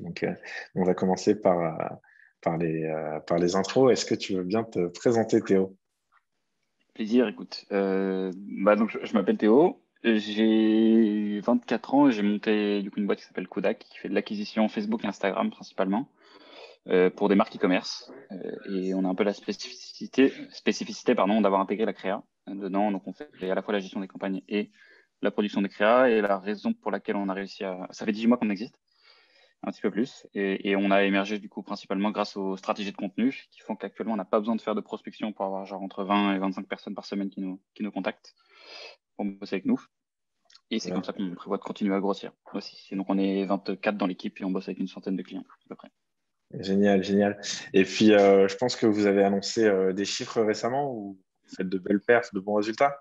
Donc, on va commencer par les intros. Est-ce que tu veux bien te présenter, Théo? Plaisir, écoute. Donc, je m'appelle Théo, j'ai 24 ans et j'ai monté du coup, une boîte qui s'appelle Kodak, qui fait de l'acquisition Facebook et Instagram principalement, pour des marques e-commerce. Et on a un peu la spécificité d'avoir intégré la créa dedans. Donc, on fait à la fois la gestion des campagnes et la production des créas. Et la raison pour laquelle on a réussi à... Ça fait 18 mois qu'on existe, un petit peu plus. Et on a émergé du coup principalement grâce aux stratégies de contenu qui font qu'actuellement on n'a pas besoin de faire de prospection pour avoir genre entre 20 et 25 personnes par semaine qui nous contactent pour bosser avec nous. Et c'est comme Ouais. ça qu'on prévoit de continuer à grossir aussi. Et donc on est 24 dans l'équipe et on bosse avec une centaine de clients à peu près. Génial, génial. Et puis, je pense que vous avez annoncé des chiffres récemment ou vous faites de belles perfs, de bons résultats?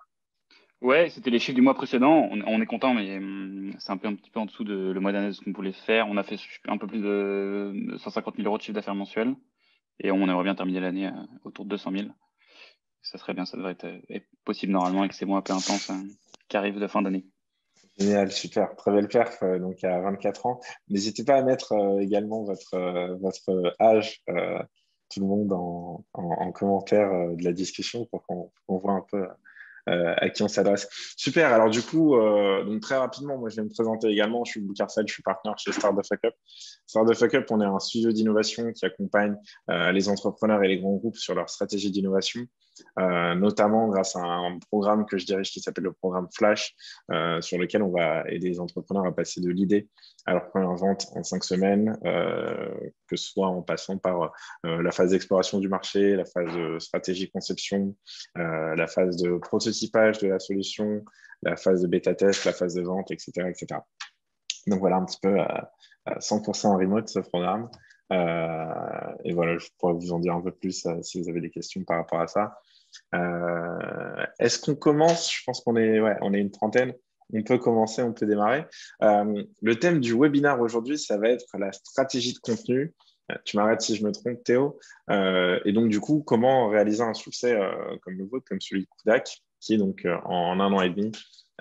Ouais, c'était les chiffres du mois précédent. On est content, mais c'est un petit peu en dessous de le mois dernier de ce qu'on voulait faire. On a fait un peu plus de 150 000 euros de chiffre d'affaires mensuel et on aimerait bien terminer l'année autour de 200 000. Ça serait bien, ça devrait être possible normalement avec ces mois un peu intenses qui arrivent de fin d'année. Génial, super. Très belle perf, donc à 24 ans. N'hésitez pas à mettre également votre âge, tout le monde en commentaire de la discussion pour qu'on voit un peu à qui on s'adresse. Super. Alors du coup, donc très rapidement, moi je vais me présenter également. Je suis Boukhar Saad, je suis partenaire chez Start the Fuck Up. Start the Fuck Up, on est un studio d'innovation qui accompagne les entrepreneurs et les grands groupes sur leur stratégie d'innovation, notamment grâce à un programme que je dirige qui s'appelle le programme Flash, sur lequel on va aider les entrepreneurs à passer de l'idée à leur première vente en 5 semaines, que ce soit en passant par la phase d'exploration du marché, la phase de stratégie conception, la phase de prototypage de la solution, la phase de bêta-test, la phase de vente, etc., etc. Donc voilà un petit peu à 100% en remote ce programme. Et voilà, je pourrais vous en dire un peu plus si vous avez des questions par rapport à ça. Est-ce qu'on commence? Je pense on est une trentaine. On peut commencer, on peut démarrer. Le thème du webinaire aujourd'hui, ça va être la stratégie de contenu. Tu m'arrêtes si je me trompe, Théo. Et donc, du coup, comment réaliser un succès comme le vôtre, comme celui de Kudak, qui donc en 1 an et demi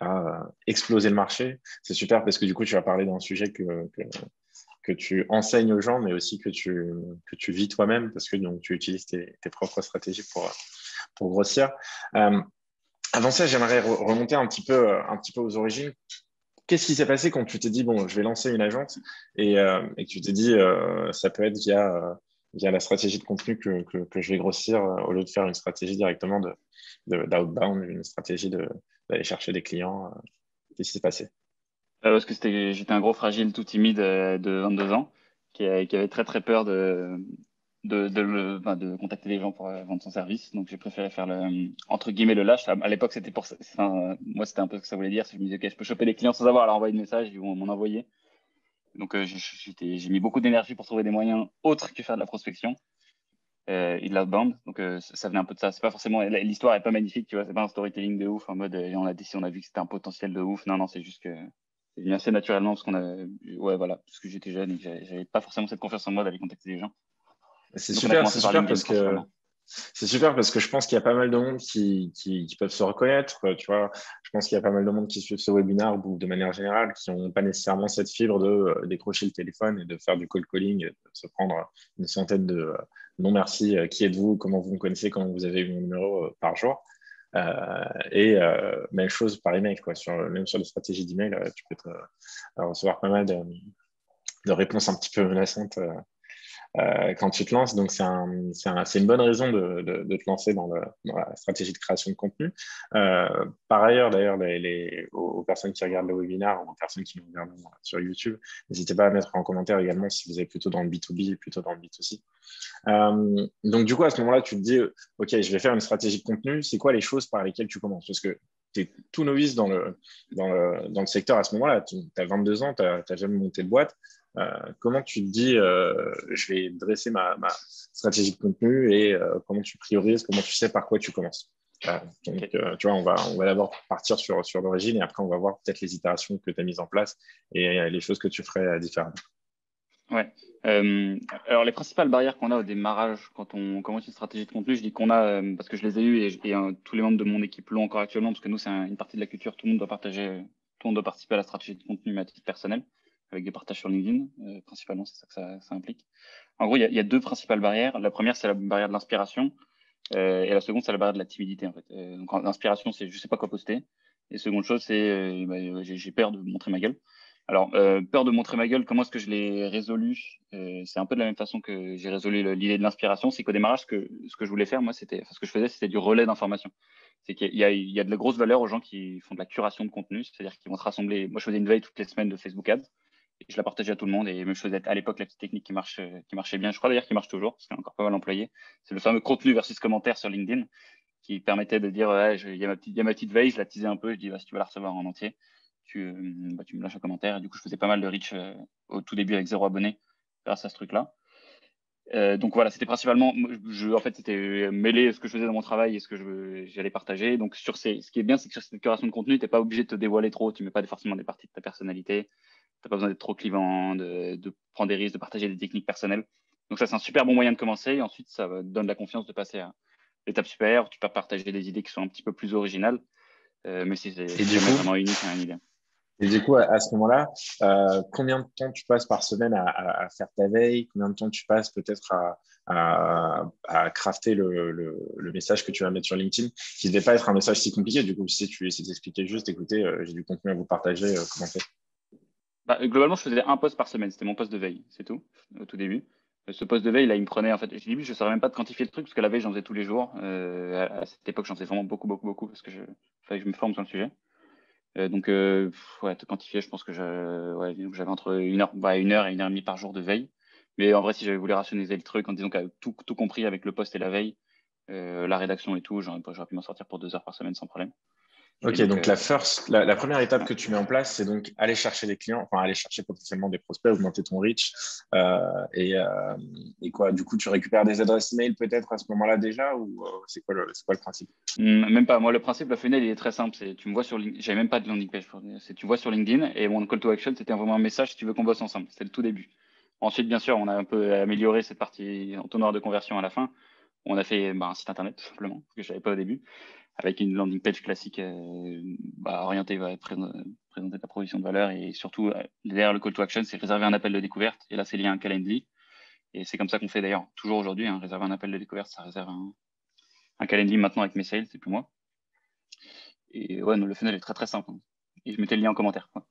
a explosé le marché. C'est super parce que du coup, tu vas parler d'un sujet que tu enseignes aux gens, mais aussi que tu vis toi-même parce que donc, tu utilises tes propres stratégies pour grossir. Euh, Avant ça, j'aimerais remonter un petit peu aux origines. Qu'est-ce qui s'est passé quand tu t'es dit, bon, je vais lancer une agence et que tu t'es dit, ça peut être via la stratégie de contenu que je vais grossir au lieu de faire une stratégie directement d'outbound, une stratégie d'aller chercher des clients. Qu'est-ce qui s'est passé? Parce que j'étais un gros fragile tout timide de 22 ans qui avait très très peur de contacter les gens pour vendre son service. Donc j'ai préféré faire entre guillemets le lâche. À l'époque c'était pour ça. Enfin, moi c'était un peu ce que ça voulait dire. Je me disais ok je peux choper les clients sans avoir à leur envoyer de message, ils vont m'en envoyer. Donc j'ai mis beaucoup d'énergie pour trouver des moyens autres que faire de la prospection et de l'outbound. Donc ça venait un peu de ça. C'est pas forcément l'histoire est pas magnifique, tu vois. C'est pas un storytelling de ouf en mode on a vu que c'était un potentiel de ouf. Non non c'est juste que c'est venu assez naturellement parce qu'on a ouais voilà parce que j'étais jeune et que j'avais pas forcément cette confiance en moi d'aller contacter les gens. Donc on a C'est commencé par super LinkedIn parce que principalement. c'est super parce que je pense qu'il y a pas mal de monde qui peuvent se reconnaître. Tu vois, je pense qu'il y a pas mal de monde qui suivent ce webinaire ou de manière générale qui n'ont pas nécessairement cette fibre de décrocher le téléphone et de faire du cold calling, et de se prendre une centaine de non merci, qui êtes-vous, comment vous me connaissez, comment vous avez eu mon numéro par jour. Même chose par email, quoi. Même sur les stratégies d'email, tu peux recevoir pas mal de réponses un petit peu menaçantes quand tu te lances. Donc, c'est une bonne raison de te lancer dans la stratégie de création de contenu. Par ailleurs, d'ailleurs, aux personnes qui regardent le webinaire, aux personnes qui nous regardent sur YouTube, n'hésitez pas à mettre en commentaire également si vous êtes plutôt dans le B2B et plutôt dans le B2C. Donc, du coup, à ce moment-là, tu te dis, OK, je vais faire une stratégie de contenu. C'est quoi les choses par lesquelles tu commences? Parce que tu es tout novice dans le secteur à ce moment-là. Tu as 22 ans, tu n'as jamais monté de boîte. Comment tu te dis, je vais dresser ma stratégie de contenu et comment tu priorises, comment tu sais par quoi tu commences? Donc, Okay. tu vois, on va d'abord partir sur l'origine et après, on va voir peut-être les itérations que tu as mises en place et les choses que tu ferais différemment. Ouais. Alors les principales barrières qu'on a au démarrage quand on commence une stratégie de contenu, je dis qu'on a parce que je les ai eues et tous les membres de mon équipe l'ont encore actuellement parce que nous c'est une partie de la culture, tout le monde doit participer à la stratégie de contenu mais à titre personnel. avec des partages sur LinkedIn, principalement, c'est ça que ça implique. En gros, il y a deux principales barrières. La première, c'est la barrière de l'inspiration, et la seconde, c'est la barrière de la timidité, en fait. Donc, l'inspiration, c'est je sais pas quoi poster. Et seconde chose, c'est j'ai peur de montrer ma gueule. Alors, peur de montrer ma gueule, comment est-ce que je l'ai résolu? C'est un peu de la même façon que j'ai résolu l'idée de l'inspiration. C'est qu'au démarrage, ce que je voulais faire, moi, ce que je faisais, c'était du relais d'information. C'est qu'il y a de la grosse valeur aux gens qui font de la curation de contenu, c'est-à-dire qu'ils vont se rassembler. Moi, je faisais une veille toutes les semaines de Facebook Ads et je la partageais à tout le monde. Et je faisais à l'époque la petite technique qui marchait bien. Je crois d'ailleurs qu'il marche toujours, parce qu'il est encore pas mal employé. C'est le fameux contenu versus commentaire sur LinkedIn qui permettait de dire ouais, il y a ma petite veille, je la teasais un peu, je dis bah, si tu veux la recevoir en entier, tu me lâches un commentaire. Et du coup, je faisais pas mal de reach au tout début avec 0 abonné grâce à ce truc-là. Donc voilà, c'était principalement, en fait, c'était mêler ce que je faisais dans mon travail et ce que j'allais partager. Donc ce qui est bien, c'est que sur cette curation de contenu, t'es pas obligé de te dévoiler trop. Tu mets pas forcément des parties de ta personnalité. T'as pas besoin d'être trop clivant, de prendre des risques, de partager des techniques personnelles. Donc ça, c'est un super bon moyen de commencer. Et ensuite, ça donne la confiance de passer à l'étape supérieure. Tu peux partager des idées qui sont un petit peu plus originales, mais si c'est Et du jamais coup, vraiment unique, hein, une idée. à ce moment-là, combien de temps tu passes par semaine à faire ta veille? Combien de temps tu passes peut-être à crafter le message que tu vas mettre sur LinkedIn, qui ne devait pas être un message si compliqué. Du coup, si tu essaies d'expliquer juste, écoutez, j'ai du contenu à vous partager, comment faire? Bah, globalement, je faisais un post par semaine. C'était mon post de veille, c'est tout, au tout début. Ce post de veille, là, il me prenait, en fait, au début, je ne savais même pas de quantifier le truc, parce que la veille, j'en faisais tous les jours. À cette époque, j'en faisais vraiment beaucoup, beaucoup, beaucoup, parce que fallait que je me forme sur le sujet. Donc, ouais, te quantifier, je pense que donc j'avais entre une heure et 1 heure et demie par jour de veille. Mais en vrai, si j'avais voulu rationaliser le truc, en disant qu'avec tout compris avec le post et la veille, la rédaction et tout, j'aurais pu m'en sortir pour 2 heures par semaine sans problème. Et Ok, donc, donc la première étape ouais. que tu mets en place, c'est donc aller chercher des clients, enfin aller chercher potentiellement des prospects, augmenter ton reach. Et quoi, du coup, tu récupères des adresses mail peut-être à ce moment-là déjà, ou c'est quoi le principe? Même pas. Moi, le principe, la funnel, il est très simple. C'est, tu me vois sur LinkedIn. J'avais même pas de landing page. C'est, tu vois sur LinkedIn et mon call to action, c'était vraiment un message si tu veux qu'on bosse ensemble. C'était le tout début. Ensuite, bien sûr, on a un peu amélioré cette partie entonnoir de conversion à la fin. On a fait un site internet, tout simplement, ce que je savais pas au début, avec une landing page classique orientée à présenter ta proposition de valeur et surtout, derrière le call to action, c'est réserver un appel de découverte. Et là, c'est lié à un Calendly. Et c'est comme ça qu'on fait d'ailleurs toujours aujourd'hui. Réserver un appel de découverte, ça réserve un Calendly maintenant avec mes sales, c'est plus moi. Et ouais, non, le funnel est très très simple, hein. Et je mettais le lien en commentaire, quoi.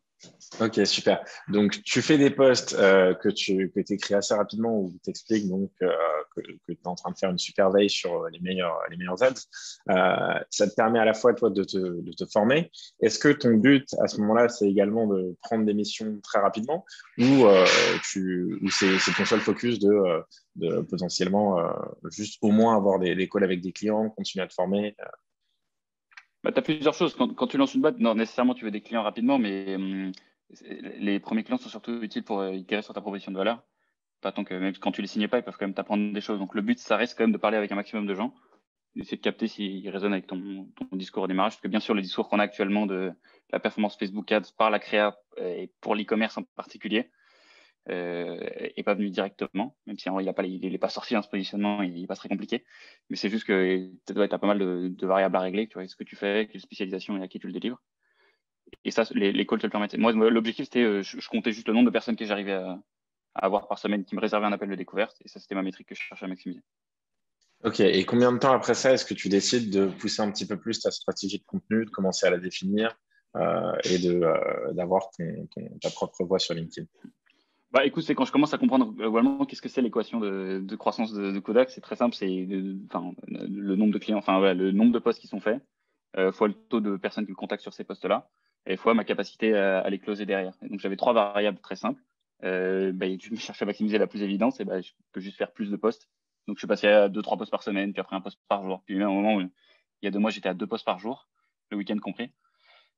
Ok, super. Donc, tu fais des posts que tu écris assez rapidement où tu expliques donc que tu es en train de faire une super veille sur les meilleurs ads. Ça te permet à la fois, toi, de te former. Est-ce que ton but à ce moment-là, c'est également de prendre des missions très rapidement ou c'est ton seul focus de potentiellement juste au moins avoir des calls avec des clients, continuer à te former? Bah, tu as plusieurs choses. Quand tu lances une boîte, non, nécessairement, tu veux des clients rapidement, mais les premiers clients sont surtout utiles pour itérer sur ta proposition de valeur. Pas tant que même quand tu les signes pas, ils peuvent quand même t'apprendre des choses. Donc le but, ça reste quand même de parler avec un maximum de gens, d'essayer de capter s'ils résonnent avec ton discours au démarrage. Parce que bien sûr, le discours qu'on a actuellement de la performance Facebook Ads par la créa et pour l'e-commerce en particulier, est pas venu directement, même si il est pas sorti dans ce positionnement, il est pas très compliqué. Mais c'est juste que tu as pas mal de variables à régler. Tu vois, ce que tu fais, quelle spécialisation et à qui tu le délivres. Et ça, les calls te le permettent. Moi, l'objectif, c'était, je comptais juste le nombre de personnes que j'arrivais à avoir par semaine qui me réservaient un appel de découverte. Et ça, c'était ma métrique que je cherchais à maximiser. Ok, et combien de temps après ça, est-ce que tu décides de pousser un petit peu plus ta stratégie de contenu, de commencer à la définir et d'avoir ta propre voix sur LinkedIn? Bah, écoute, c'est quand je commence à comprendre globalement qu'est-ce que c'est l'équation de croissance de Kodak. C'est très simple, c'est le nombre de clients, enfin voilà, le nombre de posts qui sont faits, fois le taux de personnes qui me contactent sur ces postes-là, et fois ma capacité à les closer derrière. Et donc j'avais trois variables très simples. Je cherchais à maximiser la plus évidente, et je peux juste faire plus de posts. Donc je suis passé à 2-3 posts par semaine, puis après un post par jour. Puis à un moment où il y a 2 mois, j'étais à 2 posts par jour, le week-end compris.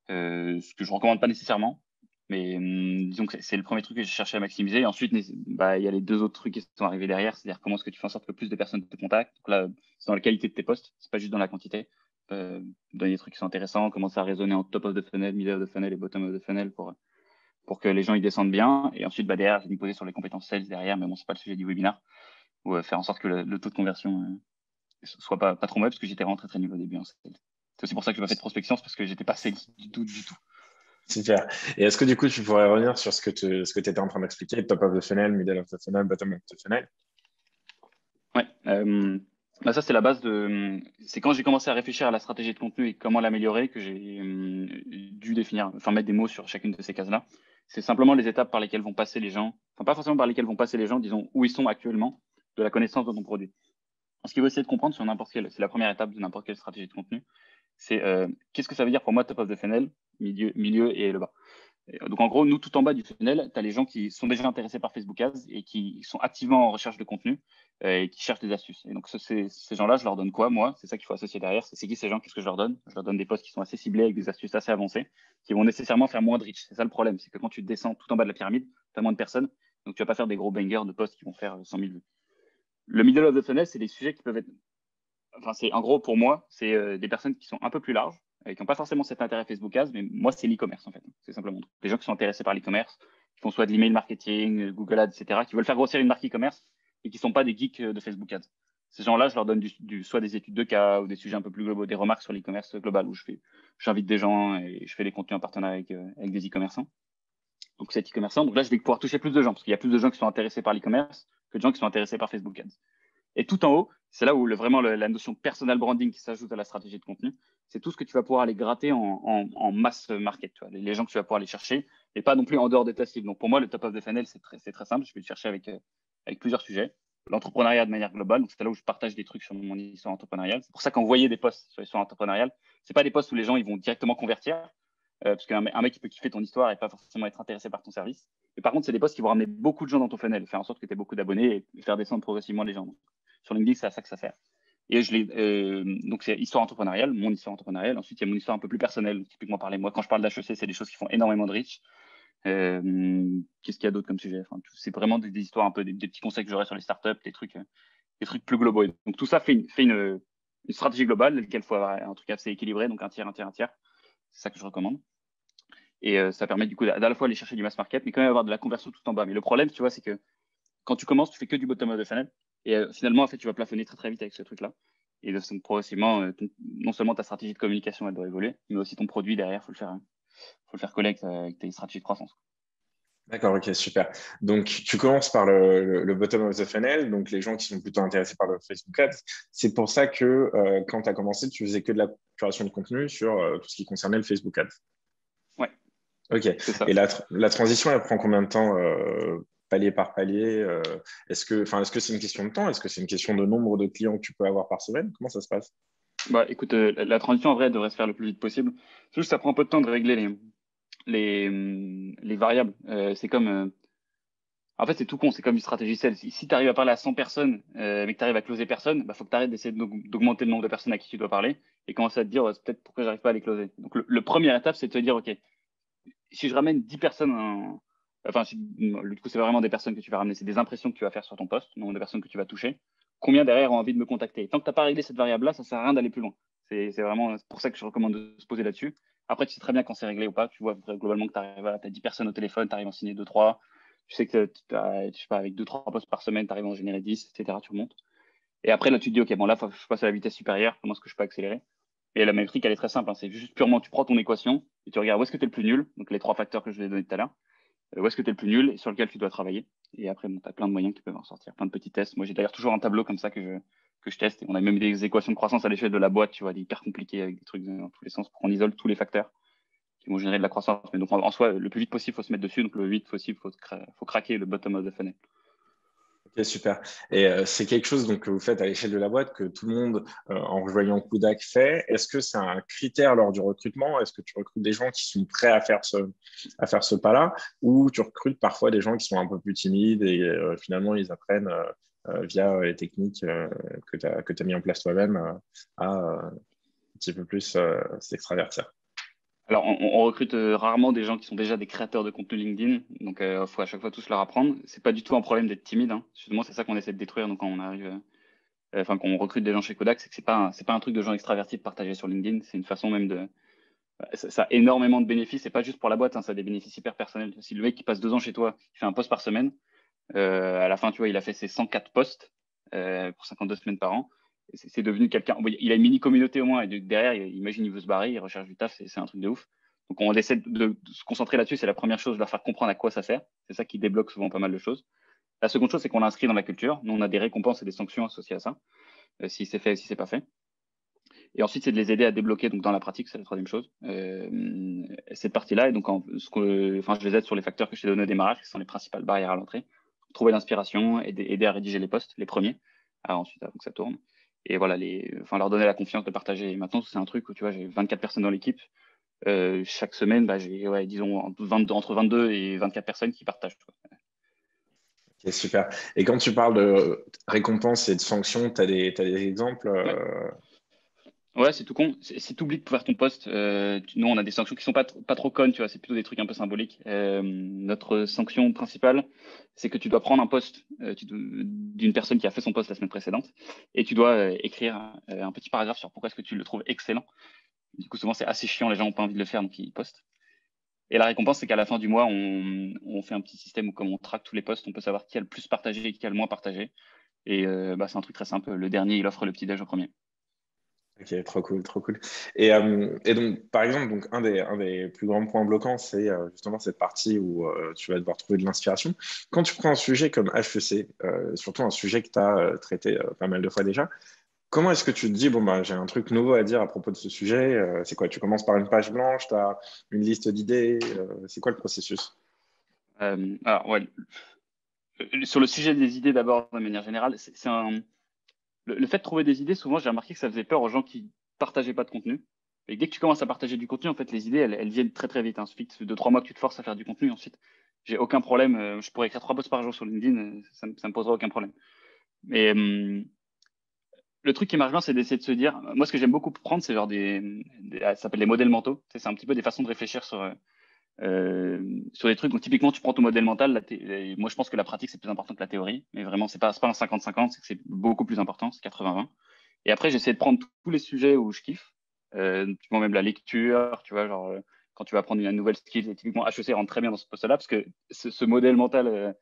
Ce que je recommande pas nécessairement. Mais disons que c'est le premier truc que j'ai cherché à maximiser. Et ensuite, il y a les deux autres trucs qui sont arrivés derrière. C'est-à-dire comment est-ce que tu fais en sorte que plus de personnes te contactent. Donc là, c'est dans la qualité de tes posts, c'est pas juste dans la quantité. Donner des trucs qui sont intéressants, commencer à raisonner en top of the funnel, middle of the funnel et bottom of the funnel pour que les gens ils descendent bien. Et ensuite, derrière, je vais me poser sur les compétences sales derrière, mais bon, c'est pas le sujet du webinaire. Ou faire en sorte que le taux de conversion soit pas trop mauvais parce que j'étais vraiment très très nul au début en sales. C'est aussi pour ça que je n'ai pas fait de prospection, c'est parce que j'étais pas sales du tout, du tout. Super. Et est-ce que du coup, tu pourrais revenir sur ce que tu étais en train d'expliquer, top of the funnel, middle of the funnel, bottom of the funnel? Ouais. Bah ça, c'est la base de. C'est quand j'ai commencé à réfléchir à la stratégie de contenu et comment l'améliorer que j'ai dû définir, enfin mettre des mots sur chacune de ces cases-là. C'est simplement les étapes par lesquelles vont passer les gens, enfin pas forcément par lesquelles vont passer les gens, disons où ils sont actuellement de la connaissance de ton produit. Ce qu'il faut essayer de comprendre sur n'importe quelle, c'est la première étape de n'importe quelle stratégie de contenu, c'est qu'est-ce que ça veut dire pour moi top of the funnel, milieu et le bas. Donc en gros, nous, tout en bas du funnel, tu as les gens qui sont déjà intéressés par Facebook Ads et qui sont activement en recherche de contenu et qui cherchent des astuces. Et donc ces gens-là, je leur donne quoi, moi? C'est ça qu'il faut associer derrière. C'est qui ces gens? Qu'est-ce que je leur donne? Je leur donne des posts qui sont assez ciblés avec des astuces assez avancées qui vont nécessairement faire moins de reach. C'est ça le problème, c'est que quand tu descends tout en bas de la pyramide, tu as moins de personnes. Donc tu vas pas faire des gros bangers de posts qui vont faire 100 000 vues. Le middle of the funnel, c'est des sujets qui peuvent être enfin, c'est en gros pour moi, c'est des personnes qui sont un peu plus larges, qui n'ont pas forcément cet intérêt Facebook Ads, mais moi c'est l'e-commerce en fait. C'est simplement des gens qui sont intéressés par l'e-commerce, qui font soit de l'email marketing, Google Ads, etc., qui veulent faire grossir une marque e-commerce et qui sont pas des geeks de Facebook Ads. Ces gens-là, je leur donne soit des études de cas ou des sujets un peu plus globaux, des remarques sur l'e-commerce global où j'invite des gens et je fais des contenus en partenariat avec des e-commerçants. Donc cet e-commerçant, donc là je vais pouvoir toucher plus de gens parce qu'il y a plus de gens qui sont intéressés par l'e-commerce que de gens qui sont intéressés par Facebook Ads. Et tout en haut, c'est là où vraiment la notion de personal branding qui s'ajoute à la stratégie de contenu, c'est tout ce que tu vas pouvoir aller gratter en mass market, tu vois, les gens que tu vas pouvoir aller chercher, et pas non plus en dehors de ta cible. Donc pour moi, le top of the funnel, c'est très simple. Je vais le chercher avec plusieurs sujets. L'entrepreneuriat de manière globale, donc c'est là où je partage des trucs sur mon histoire entrepreneuriale. C'est pour ça qu'envoyer des posts sur l'histoire entrepreneuriale, c'est pas des posts où les gens ils vont directement convertir, parce qu'un mec il peut kiffer ton histoire et pas forcément être intéressé par ton service. Mais par contre, c'est des posts qui vont ramener beaucoup de gens dans ton funnel, faire en sorte que tu aies beaucoup d'abonnés et faire descendre progressivement les gens. Sur LinkedIn, c'est à ça que ça sert. Et donc, c'est histoire entrepreneuriale, mon histoire entrepreneuriale. Ensuite, il y a mon histoire un peu plus personnelle, typiquement parler. Moi, quand je parle d'HEC, c'est des choses qui font énormément de reach. Qu'est-ce qu'il y a d'autre comme sujet? Enfin, c'est vraiment des histoires un peu, des petits conseils que j'aurais sur les startups, des trucs plus globaux. Et donc, tout ça fait une stratégie globale, laquelle il faut avoir un truc assez équilibré, donc un tiers, un tiers, un tiers. C'est ça que je recommande. Et ça permet du coup d'à la fois aller chercher du mass market, mais quand même avoir de la conversion tout en bas. Mais le problème, tu vois, c'est que quand tu commences, tu fais que du bottom of the funnel. Et finalement, en fait, tu vas plafonner très vite avec ce truc-là. Et donc, progressivement, non seulement ta stratégie de communication, elle doit évoluer, mais aussi ton produit derrière, faut le faire coller avec tes stratégies de croissance. D'accord, ok, super. Donc, tu commences par le bottom of the funnel, donc les gens qui sont plutôt intéressés par le Facebook Ads. C'est pour ça que quand tu as commencé, tu faisais que de la création de contenu sur tout ce qui concernait le Facebook Ads. Ouais, Ok. c'est ça. Et la transition, elle prend combien de temps, palier par palier? Est-ce que c'est une question de temps? Est-ce que c'est une question de nombre de clients que tu peux avoir par semaine? Comment ça se passe? Bah, écoute, la transition, en vrai, elle devrait se faire le plus vite possible. C'est juste, ça prend un peu de temps de régler les variables. C'est comme, en fait, c'est tout con, c'est comme une stratégie sales. Si tu arrives à parler à 100 personnes, mais que tu arrives à closer personne, bah, faut que tu arrêtes d'essayer d'augmenter le nombre de personnes à qui tu dois parler et commencer à te dire, c'est peut-être pourquoi j'arrive pas à les closer. Donc, le première étape, c'est de te dire, OK, si je ramène 10 personnes, enfin, du coup, c'est vraiment des personnes que tu vas ramener, c'est des impressions que tu vas faire sur ton poste, le nombre de personnes que tu vas toucher. Combien derrière ont envie de me contacter? Tant que tu n'as pas réglé cette variable-là, ça sert à rien d'aller plus loin. C'est vraiment pour ça que je recommande de se poser là-dessus. Après, tu sais très bien quand c'est réglé ou pas. Tu vois globalement que tu arrives à 10 personnes au téléphone, tu arrives à en signer 2-3. Tu sais que je sais pas, avec 2-3 postes par semaine, tu arrives à en générer 10, etc. Tu remontes. Et après, là, tu te dis, OK, bon, là, faut que je passe à la vitesse supérieure. Comment est-ce que je peux accélérer? Et la métrique, elle est très simple, hein. C'est juste purement, tu prends ton équation et tu regardes où est-ce que tu es le plus nul. Donc, les trois facteurs que je vous ai donnés tout à l'heure. Où est-ce que tu es le plus nul et sur lequel tu dois travailler. Et après, bon, tu as plein de moyens qui peuvent en sortir, plein de petits tests. Moi, j'ai d'ailleurs toujours un tableau comme ça que je teste. Et on a même des équations de croissance à l'échelle de la boîte, tu vois, des hyper compliquées avec des trucs dans tous les sens pour qu'on isole tous les facteurs qui vont générer de la croissance. Mais donc, en soi, le plus vite possible, il faut se mettre dessus. Donc, le 8 possible, faut craquer le bottom of the funnel. Ok, super. Et c'est quelque chose donc, que vous faites à l'échelle de la boîte, que tout le monde, en rejoignant Kudak, fait. Est-ce que c'est un critère lors du recrutement? Est-ce que tu recrutes des gens qui sont prêts à faire ce pas-là? Ou tu recrutes parfois des gens qui sont un peu plus timides et finalement, ils apprennent via les techniques que tu as mis en place toi-même à un petit peu plus s'extravertir? Alors, on recrute rarement des gens qui sont déjà des créateurs de contenu LinkedIn. Donc, il faut à chaque fois tous leur apprendre. C'est pas du tout un problème d'être timide, hein. Justement, c'est ça qu'on essaie de détruire. Donc, quand on arrive enfin quand on recrute des gens chez Kodak, c'est que c'est pas un truc de gens extravertis de partager sur LinkedIn, c'est une façon même de ça a énormément de bénéfices, c'est pas juste pour la boîte, hein, ça a des bénéfices hyper personnels. Si le mec qui passe 2 ans chez toi, il fait un post par semaine, à la fin tu vois, il a fait ses 104 posts pour 52 semaines par an. C'est devenu quelqu'un, il a une mini communauté au moins et derrière, imagine il veut se barrer, il recherche du taf, c'est un truc de ouf. Donc, on essaie de se concentrer là-dessus. C'est la première chose, de leur faire comprendre à quoi ça sert. C'est ça qui débloque souvent pas mal de choses. La seconde chose, c'est qu'on l'inscrit dans la culture. Nous, on a des récompenses et des sanctions associées à ça, si c'est fait ou si c'est pas fait. Et ensuite, c'est de les aider à débloquer donc dans la pratique, c'est la troisième chose. Cette partie-là, et donc je les aide sur les facteurs que je t'ai donnés au démarrage, qui sont les principales barrières à l'entrée. Trouver l'inspiration, aider à rédiger les posts, les premiers, ensuite avant que ça tourne. Et voilà, leur donner la confiance de partager. Et maintenant, c'est un truc où tu vois, j'ai 24 personnes dans l'équipe. Chaque semaine, j'ai disons entre 22 et 24 personnes qui partagent. Ok, super. Et quand tu parles de récompenses et de sanctions, tu as des exemples Ouais. Ouais, c'est tout con. Si tu oublies de faire ton post, nous, on a des sanctions qui sont pas trop connes, tu vois, c'est plutôt des trucs un peu symboliques. Notre sanction principale, c'est que tu dois prendre un post d'une personne qui a fait son post la semaine précédente et tu dois écrire un petit paragraphe sur pourquoi est-ce que tu le trouves excellent. Du coup, souvent, c'est assez chiant, les gens n'ont pas envie de le faire, donc ils postent. Et la récompense, c'est qu'à la fin du mois, on fait un petit système où, comme on traque tous les posts, on peut savoir qui a le plus partagé et qui a le moins partagé. Et c'est un truc très simple. Le dernier, il offre le petit déj au premier. Ok, trop cool, trop cool. Et donc, par exemple, donc, un des plus grands points bloquants, c'est justement cette partie où tu vas devoir trouver de l'inspiration. Quand tu prends un sujet comme HEC, surtout un sujet que tu as traité pas mal de fois déjà, comment est-ce que tu te dis, bon, bah, j'ai un truc nouveau à dire à propos de ce sujet, c'est quoi? Tu commences par une page blanche, tu as une liste d'idées, c'est quoi le processus? Alors, ouais, sur le sujet des idées d'abord, de manière générale, le fait de trouver des idées, souvent, j'ai remarqué que ça faisait peur aux gens qui partageaient pas de contenu. Et dès que tu commences à partager du contenu, en fait, les idées, elles viennent très très vite. Il suffit de 2-3 mois que tu te forces à faire du contenu. Ensuite, j'ai aucun problème. Je pourrais écrire 3 posts par jour sur LinkedIn, ça me posera aucun problème. Mais le truc qui marche bien, c'est d'essayer de se dire. Moi, ce que j'aime beaucoup prendre, c'est genre ça s'appelle les modèles mentaux. C'est un petit peu des façons de réfléchir sur des trucs où typiquement tu prends ton modèle mental. Et moi, je pense que la pratique, c'est plus important que la théorie. Mais vraiment, c'est pas un 50-50, c'est que c'est beaucoup plus important, c'est 80-20. Et après, j'essaie de prendre tous les sujets où je kiffe. Typiquement, même la lecture, tu vois, genre, quand tu vas apprendre une nouvelle skill, et typiquement HEC rentre très bien dans ce poste-là, parce que ce modèle mental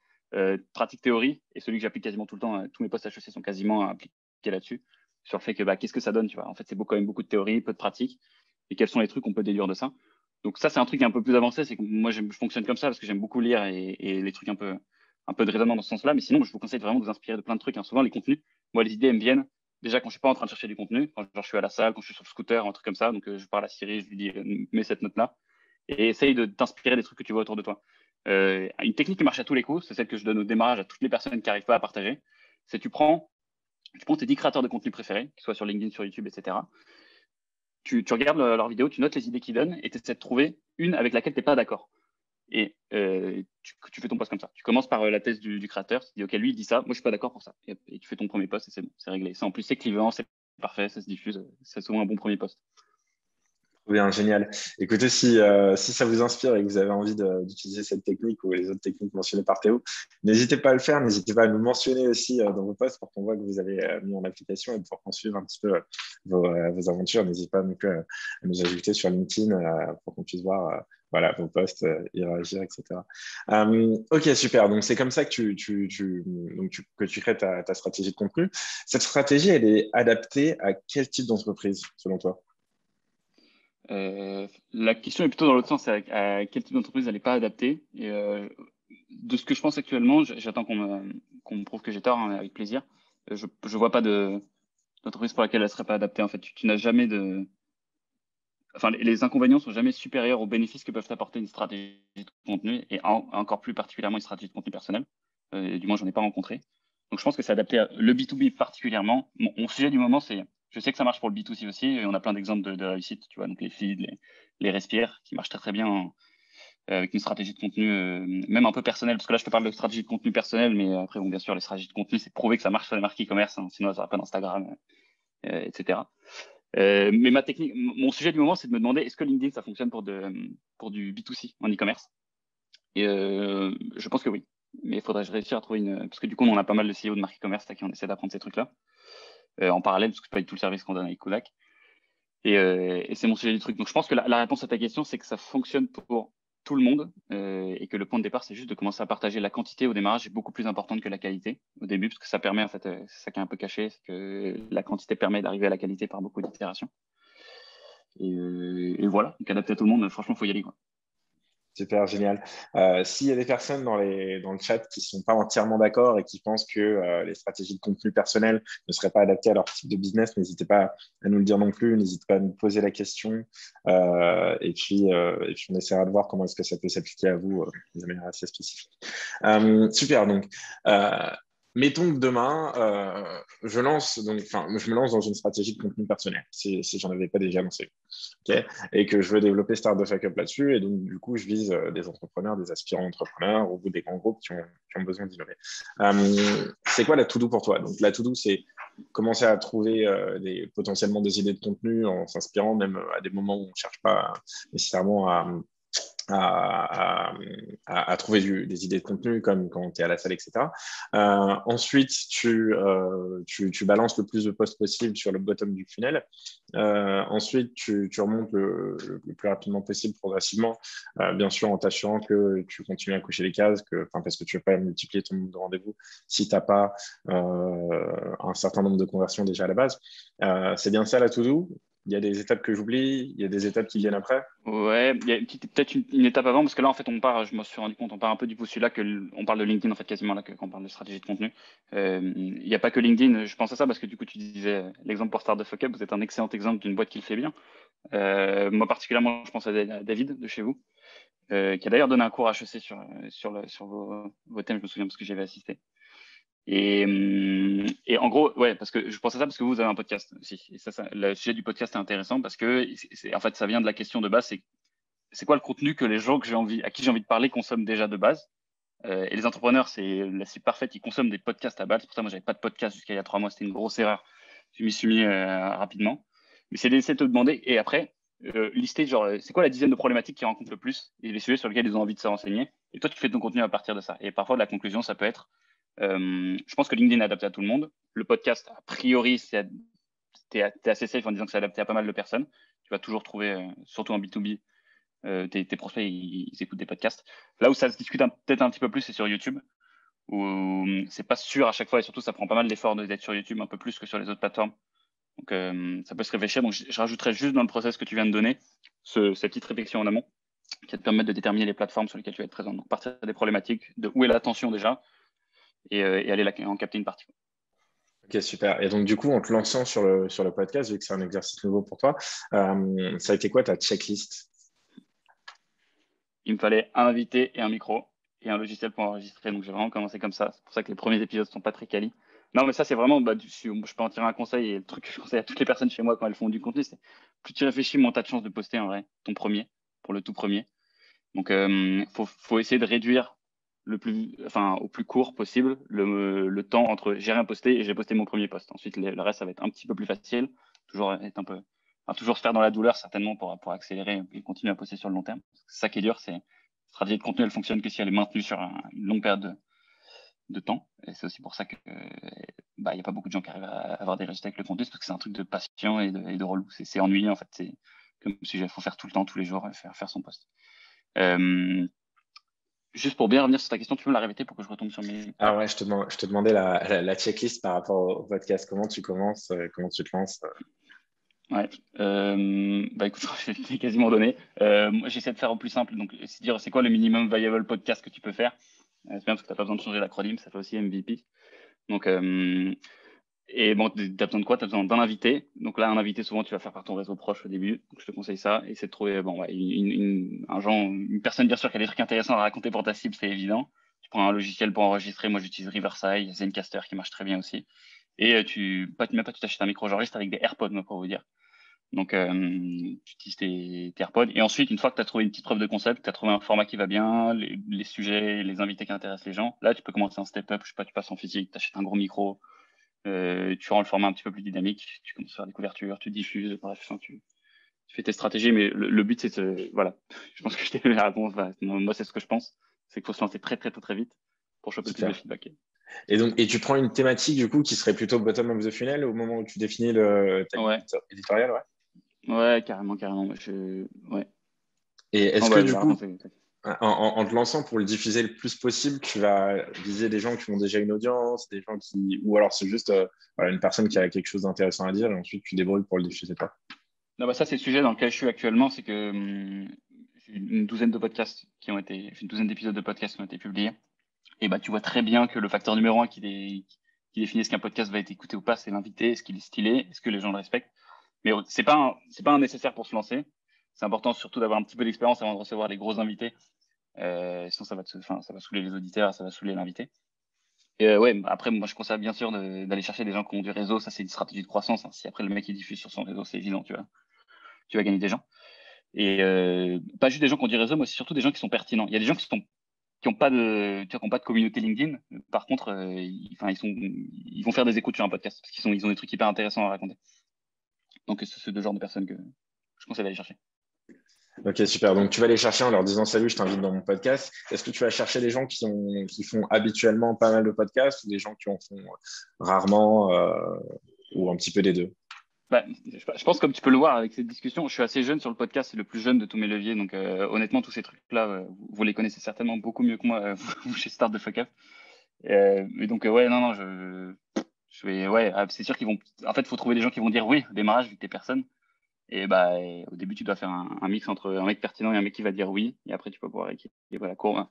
pratique-théorie est celui que j'applique quasiment tout le temps. Tous mes postes HEC sont quasiment appliqués là-dessus, sur le fait que qu'est-ce que ça donne, tu vois. En fait, c'est quand même beaucoup de théorie, peu de pratique, et quels sont les trucs qu'on peut déduire de ça. Donc ça, c'est un truc un peu plus avancé, c'est que moi, je fonctionne comme ça parce que j'aime beaucoup lire et les trucs un peu de raisonnement dans ce sens-là. Mais sinon, je vous conseille vraiment de vous inspirer de plein de trucs, hein. Souvent, les contenus, moi, les idées, elles me viennent déjà quand je suis pas en train de chercher du contenu, quand genre, je suis à la salle, quand je suis sur le scooter, un truc comme ça. Donc, je parle à Siri, je lui dis, mets cette note-là et essaye de t'inspirer des trucs que tu vois autour de toi. Une technique qui marche à tous les coups, c'est celle que je donne au démarrage à toutes les personnes qui n'arrivent pas à partager. C'est tu prends tes 10 créateurs de contenu préférés, qu'ils soient sur LinkedIn, sur YouTube, etc. Tu regardes leurs vidéos, tu notes les idées qu'ils donnent et tu essaies de trouver une avec laquelle tu n'es pas d'accord. Et tu fais ton post comme ça. Tu commences par la thèse du créateur, tu dis, OK, lui, il dit ça, moi, je suis pas d'accord pour ça. Et tu fais ton premier post et c'est bon, c'est réglé. Ça, en plus, c'est clivant, c'est parfait, ça se diffuse. C'est souvent un bon premier post. Bien, génial. Écoutez, si ça vous inspire et que vous avez envie d'utiliser cette technique ou les autres techniques mentionnées par Théo, n'hésitez pas à le faire. N'hésitez pas à nous mentionner aussi dans vos posts pour qu'on voit que vous avez mis en application et pour qu'on suive un petit peu vos aventures. N'hésitez pas non plus à nous ajouter sur LinkedIn pour qu'on puisse voir voilà, vos posts, y réagir, etc. Ok, super. Donc, c'est comme ça que que tu crées ta stratégie de contenu. Cette stratégie, elle est adaptée à quel type d'entreprise, selon toi? La question est plutôt dans l'autre sens, c'est à quel type d'entreprise elle n'est pas adaptée. Et de ce que je pense actuellement, j'attends qu'on me prouve que j'ai tort, hein, avec plaisir. Je vois pas d'entreprise pour laquelle elle serait pas adaptée. En fait, tu n'as jamais enfin, les inconvénients sont jamais supérieurs aux bénéfices que peuvent apporter une stratégie de contenu et encore plus particulièrement une stratégie de contenu personnel. Du moins, j'en ai pas rencontré. Donc, je pense que c'est adapté à le B2B particulièrement. Mon sujet du moment, je sais que ça marche pour le B2C aussi et on a plein d'exemples de réussite, tu vois, donc les feeds, les respires qui marchent très très bien avec une stratégie de contenu même un peu personnelle, parce que là, je te parle de stratégie de contenu personnel, mais après, bon, bien sûr, les stratégies de contenu, c'est prouvé que ça marche sur les marques e-commerce, hein, sinon, elles n'auraient pas d'Instagram, etc. Mais mon sujet du moment, c'est de me demander est-ce que LinkedIn, ça fonctionne pour du B2C en e-commerce? Et je pense que oui. Mais il faudrait réussir à trouver parce que du coup, on a pas mal de CEO de marque e-commerce à qui on essaie d'apprendre ces trucs-là en parallèle, parce que c'est pas du tout le service qu'on donne avec Kodak. Et c'est mon sujet du truc. Donc, je pense que la réponse à ta question, c'est que ça fonctionne pour tout le monde et que le point de départ, c'est juste de commencer à partager. La quantité au démarrage est beaucoup plus importante que la qualité au début, parce que ça permet, en fait, c'est ça qui est un peu caché, c'est que la quantité permet d'arriver à la qualité par beaucoup d'itérations. Et voilà, donc adapté à tout le monde, franchement, il faut y aller, quoi. Super, génial. S'il y a des personnes dans le chat qui ne sont pas entièrement d'accord et qui pensent que les stratégies de contenu personnel ne seraient pas adaptées à leur type de business, n'hésitez pas à nous le dire non plus, n'hésitez pas à nous poser la question et puis on essaiera de voir comment est-ce que ça peut s'appliquer à vous de manière assez spécifique. Super, donc mettons que demain, je me lance dans une stratégie de contenu personnel, si j'en avais pas déjà lancé. Okay, et que je veux développer Start the Fuck Up là-dessus. Et donc, du coup, je vise des entrepreneurs, des aspirants entrepreneurs ou des grands groupes qui ont besoin d'innover. C'est quoi la to-do pour toi? Donc, la to-do, c'est commencer à trouver potentiellement des idées de contenu en s'inspirant même à des moments où on ne cherche pas nécessairement à trouver des idées de contenu comme quand tu es à la salle, etc. Ensuite, tu balances le plus de posts possible sur le bottom du funnel. Ensuite, tu remontes le plus rapidement possible, progressivement, bien sûr en t'assurant que tu continues à cocher les cases, parce que tu ne veux pas multiplier ton nombre de rendez-vous si tu n'as pas un certain nombre de conversions déjà à la base. C'est bien ça la to-do. Il y a des étapes que j'oublie, il y a des étapes qui viennent après. Ouais, il y a peut-être une étape avant, parce que là, en fait, je me suis rendu compte, on part un peu du postulat on parle de LinkedIn, en fait, quasiment là, quand on parle de stratégie de contenu. Il n'y a pas que LinkedIn, je pense à ça, parce que du coup, tu disais, l'exemple pour Start the Fuck Up, vous êtes un excellent exemple d'une boîte qui le fait bien. Moi, particulièrement, je pense à David de chez vous, qui a d'ailleurs donné un cours HEC sur vos thèmes, je me souviens, parce que j'avais assisté. Et en gros, ouais, parce que je pense à ça parce que vous avez un podcast aussi. Et le sujet du podcast est intéressant parce que, en fait, ça vient de la question de base, c'est quoi le contenu que les gens à qui j'ai envie de parler consomment déjà de base. Et les entrepreneurs, c'est la cible parfaite, ils consomment des podcasts à base. C'est pour ça, moi, j'avais pas de podcast jusqu'à il y a 3 mois, c'était une grosse erreur. Je m'y suis mis rapidement. Mais c'est d'essayer de te demander, et après, lister, genre, c'est quoi la dizaine de problématiques qu'ils rencontrent le plus et les sujets sur lesquels ils ont envie de se renseigner. Et toi, tu fais ton contenu à partir de ça. Et parfois, la conclusion, ça peut être, je pense que LinkedIn est adapté à tout le monde. Le podcast, a priori, t'es assez safe en disant que c'est adapté à pas mal de personnes. Tu vas toujours trouver, surtout en B2B, tes prospects, ils écoutent des podcasts. Là où ça se discute peut-être un petit peu plus, c'est sur YouTube, où c'est pas sûr à chaque fois, et surtout, ça prend pas mal d'efforts d'être sur YouTube, un peu plus que sur les autres plateformes. Donc, ça peut se réfléchir. Donc, je rajouterais juste dans le process que tu viens de donner, cette petite réflexion en amont, qui va te permettre de déterminer les plateformes sur lesquelles tu vas être présent. Donc, partir des problématiques, de où est l'attention déjà, et aller en capter une partie. Ok, super. Et donc, du coup, en te lançant sur le podcast, vu que c'est un exercice nouveau pour toi, ça a été quoi ta checklist? Il me fallait un invité et un micro et un logiciel pour enregistrer. Donc, j'ai vraiment commencé comme ça. C'est pour ça que les premiers épisodes sont pas très quali. Non, mais ça, c'est vraiment, je peux en tirer un conseil et le truc que je conseille à toutes les personnes chez moi quand elles font du contenu, c'est plus tu réfléchis, moins tu as de chance de poster en vrai, ton premier, pour le tout premier. Donc, faut essayer de réduire au plus court possible le temps entre j'ai rien posté et j'ai posté mon premier post. Ensuite, le reste, ça va être un petit peu plus facile. Toujours se faire dans la douleur, certainement, pour accélérer et continuer à poster sur le long terme. C'est ça qui est dur, c'est stratégie de contenu, elle fonctionne que si elle est maintenue sur une longue période de temps. Et c'est aussi pour ça que, il n'y a pas beaucoup de gens qui arrivent à avoir des résultats avec le contenu, parce que c'est un truc de passion et de relou. C'est ennuyeux, en fait. C'est comme si il faut faire tout le temps, tous les jours, et faire son post. Juste pour bien revenir sur ta question, tu peux me la répéter pour que je retombe sur mes. Ah ouais, je te demandais la checklist par rapport au podcast. Comment tu commences, comment tu te lances? Ouais. Écoute, je t'ai quasiment donné. Moi, j'essaie de faire au plus simple. Donc, c'est dire c'est quoi le minimum viable podcast que tu peux faire. C'est bien parce que tu n'as pas besoin de changer l'acronyme, ça fait aussi MVP. Donc, et bon, tu as besoin de quoi? Tu as besoin d'un invité. Donc là, un invité, souvent, tu vas faire par ton réseau proche au début. Donc, je te conseille ça. Et c'est de trouver une personne, bien sûr, qui a des trucs intéressants à raconter pour ta cible, c'est évident. Tu prends un logiciel pour enregistrer. Moi, j'utilise Riverside, Zencastr qui marche très bien aussi. Et même pas, tu t'achètes un micro, j'enregistre avec des AirPods, moi, pour vous dire. Donc, tu utilises tes AirPods. Et ensuite, une fois que tu as trouvé une petite preuve de concept, tu as trouvé un format qui va bien, les sujets, les invités qui intéressent les gens, là, tu peux commencer un step-up. Je sais pas, tu passes en physique, tu achètes un gros micro, tu rends le format un petit peu plus dynamique, tu commences à faire des couvertures, tu diffuses, bref, enfin, tu fais tes stratégies. Mais le but, c'est voilà. Je pense que je t'ai donné la réponse. Voilà. Moi, c'est ce que je pense. C'est qu'il faut se lancer très, très, très, très vite pour choper le plus de Super. feedback. Et tu prends une thématique du coup qui serait plutôt bottom of the funnel au moment où tu définis ta ligne Ouais, éditoriale, ouais. ouais, carrément, carrément. Ouais. Et est-ce Non, que bah, du la coup, réponse est. en te lançant pour le diffuser le plus possible, tu vas viser des gens qui ont déjà une audience, des gens ou alors c'est juste voilà, une personne qui a quelque chose d'intéressant à dire et ensuite tu débrouilles pour le diffuser toi. Non, bah ça, c'est le sujet dans lequel je suis actuellement, c'est que j'ai une douzaine de podcasts une douzaine d'épisodes de podcasts qui ont été publiés. Et bah, tu vois très bien que le facteur numéro un qui définit est-ce qu'un podcast va être écouté ou pas, c'est l'invité, est-ce qu'il est stylé, est-ce que les gens le respectent. Mais c'est pas un nécessaire pour se lancer. C'est important surtout d'avoir un petit peu d'expérience avant de recevoir les gros invités. Sinon, ça va saouler les auditeurs, ça va saouler l'invité. Et ouais, bah, après, moi, je conseille bien sûr d'aller chercher des gens qui ont du réseau. Ça, c'est une stratégie de croissance, hein. Si après le mec il diffuse sur son réseau, c'est évident, tu vas gagner des gens. Et pas juste des gens qui ont du réseau, mais c'est surtout des gens qui sont pertinents. Il y a des gens qui ont pas de, tu vois, qui ont pas de communauté LinkedIn. Par contre, ils vont faire des écoutes sur un podcast parce ils ont des trucs hyper intéressants à raconter. Donc, c'est ce deux genres de personnes que je conseille d'aller chercher. Ok, super. Donc, tu vas les chercher en leur disant salut, je t'invite dans mon podcast. Est-ce que tu vas chercher des gens qui font habituellement pas mal de podcasts ou des gens qui en font rarement ou un petit peu des deux? Bah, je pense, comme tu peux le voir avec cette discussion, je suis assez jeune sur le podcast, c'est le plus jeune de tous mes leviers. Donc, honnêtement, tous ces trucs-là, vous les connaissez certainement beaucoup mieux que moi, vous chez Start de Fuck Up. Et donc, ouais, non, je vais, ouais, c'est sûr qu'ils vont. En fait, il faut trouver des gens qui vont dire oui au démarrage, vu que t'es personne. Et bah, au début, tu dois faire un mix entre un mec pertinent et un mec qui va dire oui. Et après, tu peux pouvoir équilibrer la courbe.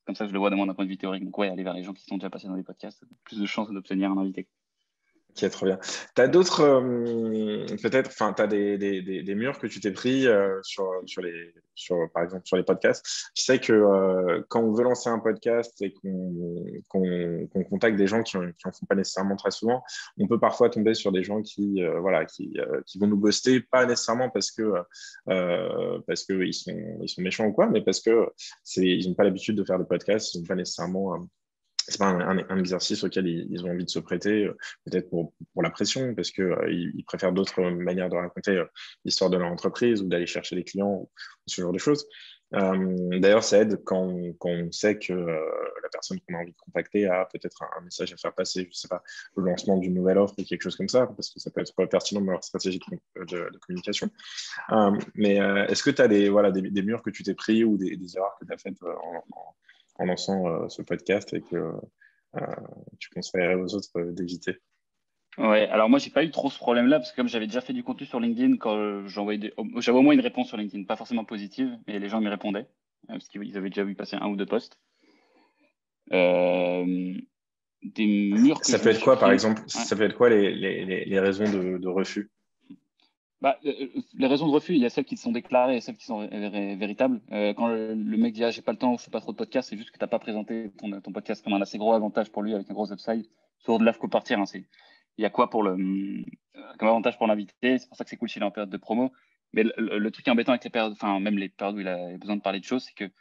Comme ça, je le vois d'un point de vue théorique. Donc, ouais, aller vers les gens qui sont déjà passés dans les podcasts, plus de chances d'obtenir un invité. Ok, trop bien. Tu as d'autres, peut-être, enfin, tu as des murs que tu t'es pris par exemple, sur les podcasts. Je sais que quand on veut lancer un podcast et qu'on contacte des gens qui en font pas nécessairement très souvent, on peut parfois tomber sur des gens voilà, qui vont nous ghoster, pas nécessairement parce que ils sont méchants ou quoi, mais parce que ils n'ont pas l'habitude de faire des podcasts, ils n'ont pas nécessairement c'est pas un exercice auquel ils ont envie de se prêter, peut-être pour la pression, parce que ils préfèrent d'autres manières de raconter l'histoire de leur entreprise ou d'aller chercher des clients ou ce genre de choses. D'ailleurs, ça aide quand on sait que la personne qu'on a envie de contacter a peut-être un message à faire passer, je sais pas, le lancement d'une nouvelle offre ou quelque chose comme ça, parce que ça peut être pertinent dans leur stratégie de communication. Mais est-ce que tu as des murs que tu t'es pris ou des erreurs que tu as faites en lançant ce podcast et que tu conseillerais aux autres d'éviter? Ouais, alors moi, j'ai pas eu trop ce problème-là parce que comme j'avais déjà fait du contenu sur LinkedIn, quand j'avais au moins une réponse sur LinkedIn, pas forcément positive, mais les gens m'y répondaient parce qu'ils avaient déjà vu passer un ou deux posts. Euh, des murs que Ça je peut me être suis quoi, par pris. exemple? Ouais. Ça peut être quoi les raisons de refus? Bah, les raisons de refus, il y a celles qui sont déclarées et celles qui sont véritables. Quand le mec dit ah, j'ai pas le temps, je fais pas trop de podcasts, c'est juste que t'as pas présenté ton podcast comme un assez gros avantage pour lui avec un gros upside. Sur de l'AFCO partir, hein, il y a quoi comme avantage pour l'invité. C'est pour ça que c'est cool s'il est en période de promo. Mais le truc embêtant avec les périodes, enfin même les périodes où il a besoin de parler de choses, c'est que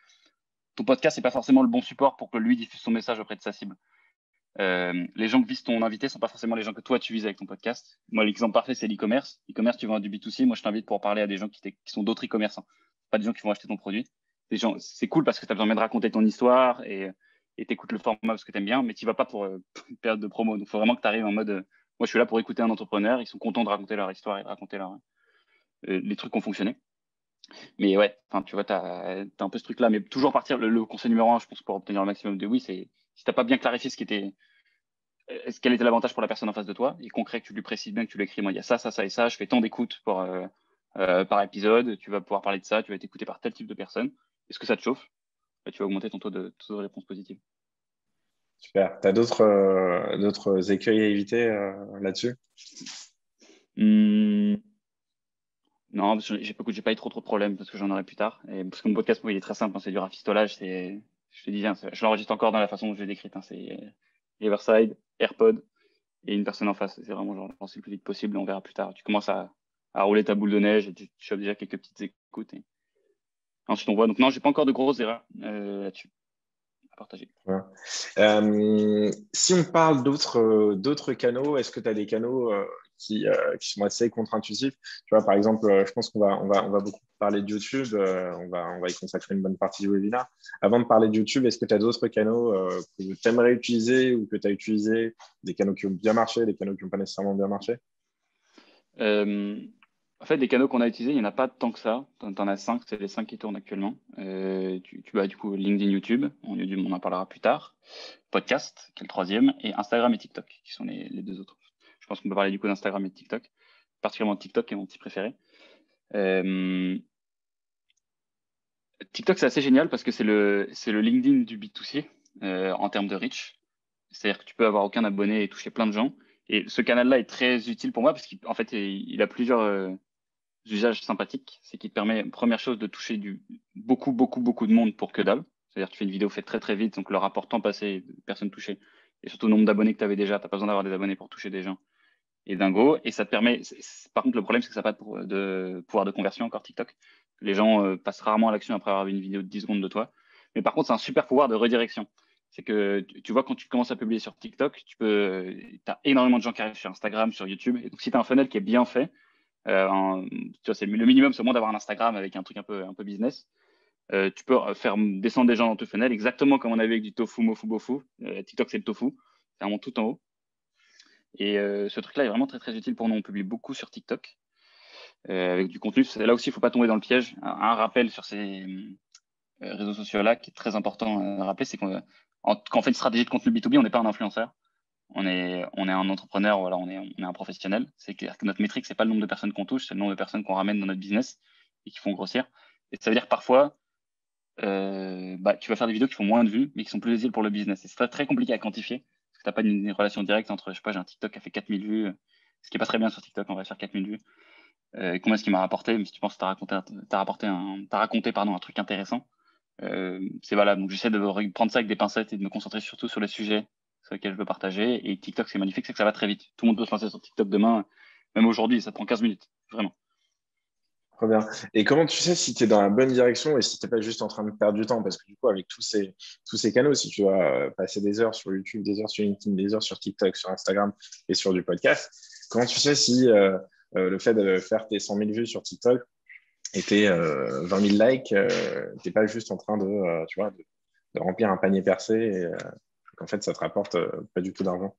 ton podcast c'est pas forcément le bon support pour que lui diffuse son message auprès de sa cible. Les gens que vise ton invité sont pas forcément les gens que toi tu vises avec ton podcast. Moi, l'exemple parfait, c'est l'e-commerce. E-commerce, tu vends du B2C. Moi, je t'invite pour parler à des gens qui sont d'autres e-commerçants, pas des gens qui vont acheter ton produit. Des gens, c'est cool parce que tu as besoin de raconter ton histoire et t'écoutes le format parce que t'aimes bien, mais tu vas pas pour une période de promo. Donc, il faut vraiment que tu arrives en mode, moi, je suis là pour écouter un entrepreneur. Ils sont contents de raconter leur histoire et de raconter les trucs qui ont fonctionné. Mais ouais, enfin, tu vois, t'as un peu ce truc-là, mais toujours partir. Le conseil numéro un, je pense, pour obtenir le maximum de oui, c'est si t'as pas bien clarifié quel était l'avantage pour la personne en face de toi, et concret que tu lui précises bien, que tu lui écris, moi, il y a ça, ça, ça et ça, je fais tant d'écoutes par épisode, tu vas pouvoir parler de ça, tu vas être écouté par tel type de personne. Est-ce que ça te chauffe? Bah, tu vas augmenter ton taux de réponse positive. Super. Tu as d'autres écueils à éviter là-dessus? Hum, non, parce que j'ai pas eu trop de problèmes parce que j'en aurai plus tard. Et parce que mon podcast, moi, il est très simple, hein, c'est du rafistolage. Je te dis, hein, je l'enregistre encore dans la façon dont je l'ai décrite, hein, c'est Riverside, AirPod et une personne en face. C'est vraiment genre lancer le plus vite possible. On verra plus tard. Tu commences à rouler ta boule de neige et tu chopes déjà quelques petites écoutes. Et ensuite, on voit. Donc, non, j'ai pas encore de grosses erreurs là-dessus à partager. Ouais. Si on parle d'autres canaux, est-ce que tu as des canaux qui sont assez contre-intuitifs? Tu vois, par exemple, je pense qu'on va beaucoup parler de YouTube. On va y consacrer une bonne partie du webinaire. Avant de parler de YouTube, est-ce que tu as d'autres canaux que tu aimerais utiliser ou que tu as utilisé, des canaux qui ont bien marché, des canaux qui n'ont pas nécessairement bien marché? Euh, En fait, des canaux qu'on a utilisés, il n'y en a pas tant que ça. T'en as cinq, c'est les cinq qui tournent actuellement. Tu as du coup LinkedIn, YouTube, on en parlera plus tard. Podcast, qui est le troisième, et Instagram et TikTok, qui sont les deux autres. Je pense qu'on peut parler du coup d'Instagram et de TikTok, particulièrement TikTok, qui est mon petit préféré. Euh, TikTok, c'est assez génial parce que c'est le LinkedIn du B2C en termes de reach. C'est-à-dire que tu peux avoir aucun abonné et toucher plein de gens. Et ce canal-là est très utile pour moi parce qu'en fait, il a plusieurs usages sympathiques. C'est qu'il te permet, première chose, de toucher beaucoup, beaucoup, beaucoup de monde pour que dalle. C'est-à-dire que tu fais une vidéo faite très, très vite, donc le rapport temps passé, personnes touchées, et surtout le nombre d'abonnés que tu avais déjà. Tu n'as pas besoin d'avoir des abonnés pour toucher des gens. Et dingo. Et ça te permet. Par contre, le problème, c'est que ça n'a pas de pouvoir de conversion encore TikTok. Les gens passent rarement à l'action après avoir vu une vidéo de 10 secondes de toi. Mais par contre, c'est un super pouvoir de redirection. C'est que tu vois, quand tu commences à publier sur TikTok, tu as énormément de gens qui arrivent sur Instagram, sur YouTube. Et donc, si tu as un funnel qui est bien fait, tu vois, c'est le minimum, c'est au moins d'avoir un Instagram avec un truc un peu business. Tu peux faire descendre des gens dans ton funnel exactement comme on avait avec du tofu, mofu, bofu. TikTok, c'est le tofu. C'est vraiment tout en haut. Et ce truc-là est vraiment très très utile pour nous. On publie beaucoup sur TikTok avec du contenu. Là aussi, il ne faut pas tomber dans le piège. Un rappel sur ces réseaux sociaux-là qui est très important à rappeler, c'est quand on fait une stratégie de contenu B2B, on n'est pas un influenceur. On est un entrepreneur, voilà, on est un professionnel. C'est clair que notre métrique, c'est pas le nombre de personnes qu'on touche, c'est le nombre de personnes qu'on ramène dans notre business et qui font grossir. Et ça veut dire que parfois, tu vas faire des vidéos qui font moins de vues, mais qui sont plus utiles pour le business. Et c'est très compliqué à quantifier, parce que tu n'as pas une relation directe entre, je sais pas, j'ai un TikTok qui a fait 4000 vues, ce qui est pas très bien sur TikTok, on va faire 4000 vues. Et combien est-ce qu'il m'a rapporté? Mais si tu penses que t'as raconté, pardon, un truc intéressant, c'est valable. Donc j'essaie de prendre ça avec des pincettes et de me concentrer surtout sur les sujets sur lesquels je veux partager. Et TikTok, c'est magnifique, c'est que ça va très vite. Tout le monde peut se lancer sur TikTok demain, même aujourd'hui, ça prend 15 minutes, vraiment. Très bien. Et comment tu sais si tu es dans la bonne direction et si tu n'es pas juste en train de perdre du temps? Parce que du coup, avec tous ces canaux, si tu vas passer des heures sur YouTube, des heures sur LinkedIn, des heures sur TikTok, sur Instagram et sur du podcast, comment tu sais si le fait de faire tes 100 000 vues sur TikTok et tes 20 000 likes, tu n'es pas juste en train tu vois, de remplir un panier percé et qu'en fait, ça te rapporte pas du tout d'argent?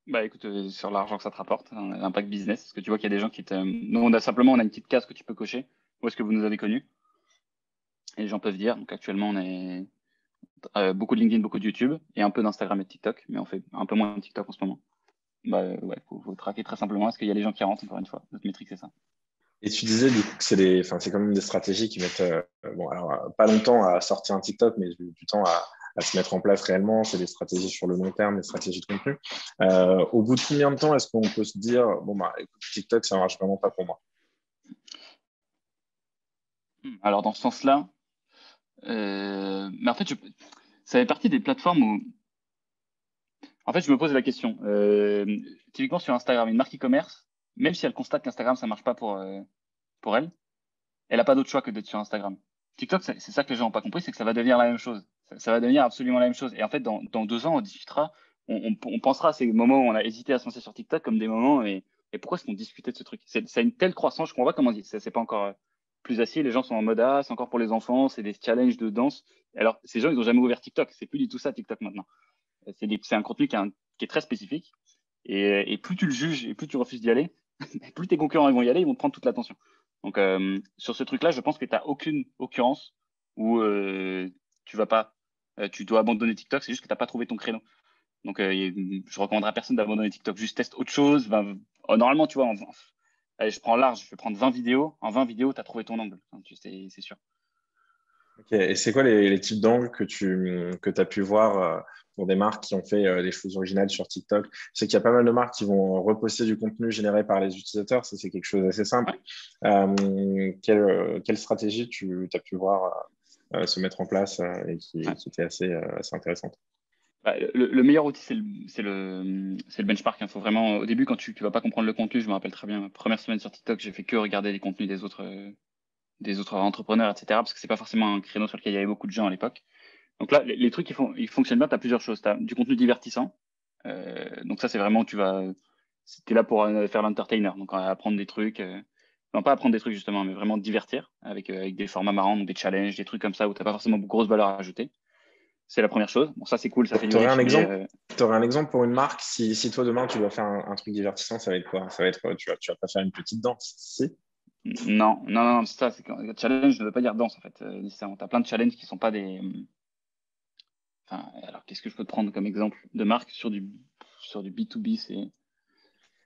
Bah écoute, sur l'argent que ça te rapporte, l'impact business, parce que tu vois qu'il y a des gens qui te... Nous, on a une petite case que tu peux cocher. Où est-ce que vous nous avez connus? Et les gens peuvent dire. Donc actuellement, on est beaucoup de LinkedIn, beaucoup de YouTube et un peu d'Instagram et de TikTok, mais on fait un peu moins de TikTok en ce moment. Bah ouais, faut traquer très simplement. Est-ce qu'il y a des gens qui rentrent, encore une fois? Notre métrique, c'est ça. Et tu disais du coup que enfin, c'est quand même des stratégies qui mettent bon, alors, pas longtemps à sortir un TikTok, mais du temps à se mettre en place réellement. C'est des stratégies sur le long terme, des stratégies de contenu. Au bout de combien de temps est-ce qu'on peut se dire, bon, bah, écoute, TikTok, ça marche vraiment pas pour moi? Alors dans ce sens-là, mais en fait, ça fait partie des plateformes où, en fait, je me pose la question. Typiquement sur Instagram, une marque e-commerce, même si elle constate qu'Instagram ça marche pas pour elle, elle n'a pas d'autre choix que d'être sur Instagram. TikTok, c'est ça que les gens n'ont pas compris, c'est que ça va devenir la même chose. Ça va devenir absolument la même chose. Et en fait, dans 2 ans, on discutera, on pensera à ces moments où on a hésité à se lancer sur TikTok comme des moments et pourquoi est-ce qu'on discutait de ce truc? Ça a une telle croissance, je comprends pas comment dire. C'est pas encore plus assis. Les gens sont en mode ah, c'est encore pour les enfants, c'est des challenges de danse. Alors, ces gens, ils ont jamais ouvert TikTok. C'est plus du tout ça, TikTok maintenant. C'est un contenu qui est très spécifique. Et plus tu le juges et plus tu refuses d'y aller, plus tes concurrents ils vont y aller, ils vont te prendre toute l'attention. Donc sur ce truc-là, je pense que tu n'as aucune occurrence où tu vas pas, tu dois abandonner TikTok, c'est juste que tu n'as pas trouvé ton créneau. Donc je recommanderais à personne d'abandonner TikTok, juste teste autre chose. Normalement, tu vois, allez, je prends large, je vais prendre 20 vidéos. En 20 vidéos, tu as trouvé ton angle, hein, c'est sûr. Ok. Et c'est quoi les types d'angles que tu as pu voir pour des marques qui ont fait des choses originales sur TikTok? Je sais qu'il y a pas mal de marques qui vont reposter du contenu généré par les utilisateurs. Ça, c'est quelque chose d'assez simple. Ouais. Quelle stratégie tu as pu voir se mettre en place et Ouais. qui était assez intéressante? Bah, le meilleur outil, c'est le benchmark. Il faut vraiment, au début, quand tu vas pas comprendre le contenu, je me rappelle très bien, ma première semaine sur TikTok, j'ai fait que regarder les contenus des autres entrepreneurs, etc. Parce que c'est pas forcément un créneau sur lequel il y avait beaucoup de gens à l'époque. Donc là, les trucs, ils fonctionnent bien. Tu as plusieurs choses. Tu as du contenu divertissant. Donc ça, c'est vraiment, tu es là pour faire l'entertainer. Donc apprendre des trucs. Non, pas apprendre des trucs justement, mais vraiment divertir avec des formats marrants, donc des challenges, des trucs comme ça où t'as pas forcément beaucoup grosse valeur à ajouter. C'est la première chose. Bon, ça, c'est cool, ça fait du Tu aurais un reach, mais exemple? T'aurais un exemple pour une marque? Si toi, demain, tu dois faire un truc divertissant, ça va être quoi? Ça va être, tu vas pas faire une petite danse, si? non, non, non, c'est ça. C'est challenge ne veut pas dire danse en fait. Nécessairement. T'as plein de challenges qui sont pas des. Enfin, alors, qu'est-ce que je peux te prendre comme exemple de marque sur du B2B, c'est.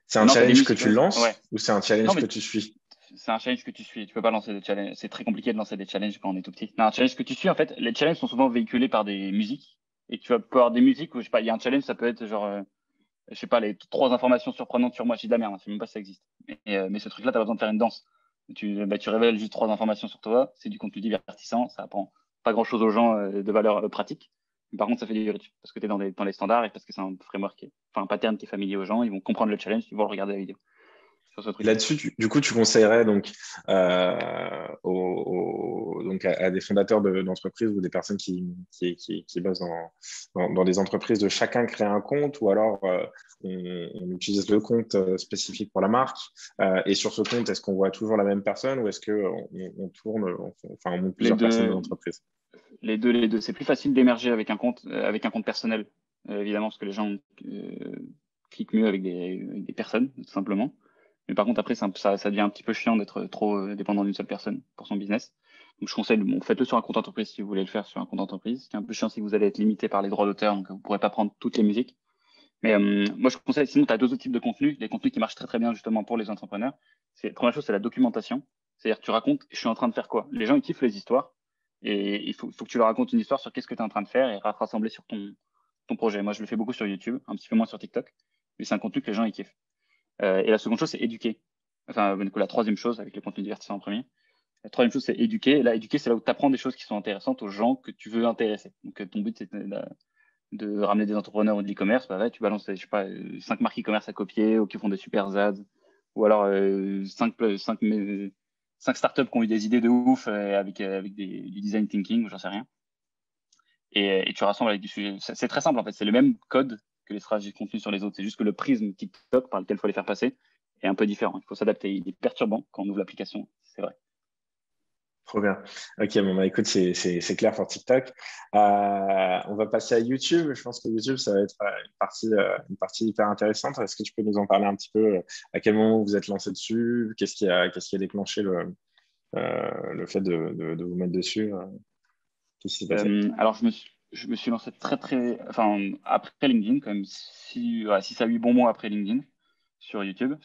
C'est un Non, t'as des challenge que musiques. tu Ouais. lances ou c'est un Non, challenge mais que tu suis? c'est un challenge que tu suis. Tu peux pas lancer des challenges. C'est très compliqué de lancer des challenges quand on est tout petit. Non, un challenge que tu suis, en fait, les challenges sont souvent véhiculés par des musiques. Et tu vas pouvoir avoir des musiques où, je sais pas, il y a un challenge, ça peut être genre, je sais pas, les 3 informations surprenantes sur moi. Je dis de la merde, hein, je sais même pas si ça existe. Mais ce truc-là, tu as besoin de faire une danse. Tu révèles juste 3 informations sur toi. C'est du contenu divertissant. Ça apprend pas grand-chose aux gens de valeur pratique. Mais par contre, ça fait du reach parce que tu es dans les standards et parce que c'est un framework, enfin un pattern qui est familier aux gens. Ils vont comprendre le challenge, ils vont regarder la vidéo sur ce Et truc-là. là-dessus, du coup, tu conseillerais donc, donc à des fondateurs d'entreprises ou des personnes qui bossent dans des entreprises de chacun créer un compte ou alors on utilise le compte spécifique pour la marque et sur ce compte, est-ce qu'on voit toujours la même personne ou est-ce qu'on on tourne, enfin, on monte Les plusieurs personnes dans deux, l'entreprise? les deux. C'est plus facile d'émerger avec un compte personnel, évidemment, parce que les gens cliquent mieux avec des personnes, tout simplement. Mais par contre, après, ça devient un petit peu chiant d'être trop dépendant d'une seule personne pour son business. Donc, je conseille, bon, faites-le sur un compte entreprise si vous voulez le faire sur un compte entreprise. Ce qui est un peu chiant, c'est que vous allez être limité par les droits d'auteur, donc vous ne pourrez pas prendre toutes les musiques. Mais moi, je conseille, sinon, tu as 2 autres types de contenus. Les contenus qui marchent très très bien justement pour les entrepreneurs. Première chose, c'est la documentation. C'est-à-dire, tu racontes, je suis en train de faire quoi? Les gens, ils kiffent les histoires. Et faut que tu leur racontes une histoire sur qu'est-ce que tu es en train de faire et rassembler sur ton projet. Moi, je le fais beaucoup sur YouTube, un petit peu moins sur TikTok. Mais c'est un contenu que les gens, ils kiffent. Et la seconde chose, c'est éduquer. Enfin, du coup, la troisième chose, avec les contenus divertissants en premier. La troisième chose, c'est éduquer. Là, éduquer, c'est là où tu apprends des choses qui sont intéressantes aux gens que tu veux intéresser. Donc, ton but, c'est de ramener des entrepreneurs ou de l'e-commerce. Bah, ouais, tu balances, je sais pas, 5 marques e-commerce à copier ou qui font des super ads. Ou alors 5 startups qui ont eu des idées de ouf avec du design thinking, ou j'en sais rien. Et tu rassembles avec du sujet. C'est très simple, en fait. C'est le même code que les stratégies de contenu sur les autres. C'est juste que le prisme TikTok par lequel il faut les faire passer est un peu différent. Il faut s'adapter. Il est perturbant quand on ouvre l'application, c'est vrai. Trop bien. Ok, bon, bah, écoute, c'est clair pour TikTok. On va passer à YouTube. Je pense que YouTube, ça va être une partie hyper intéressante. Est-ce que tu peux nous en parler un petit peu? À quel moment vous êtes lancé dessus? Qu'est-ce qui a déclenché le fait de vous mettre dessus? Qu'est-ce qui s'est passé? Alors, je me suis lancé enfin, après LinkedIn, quand même 6 à 8 bons mois après LinkedIn sur YouTube.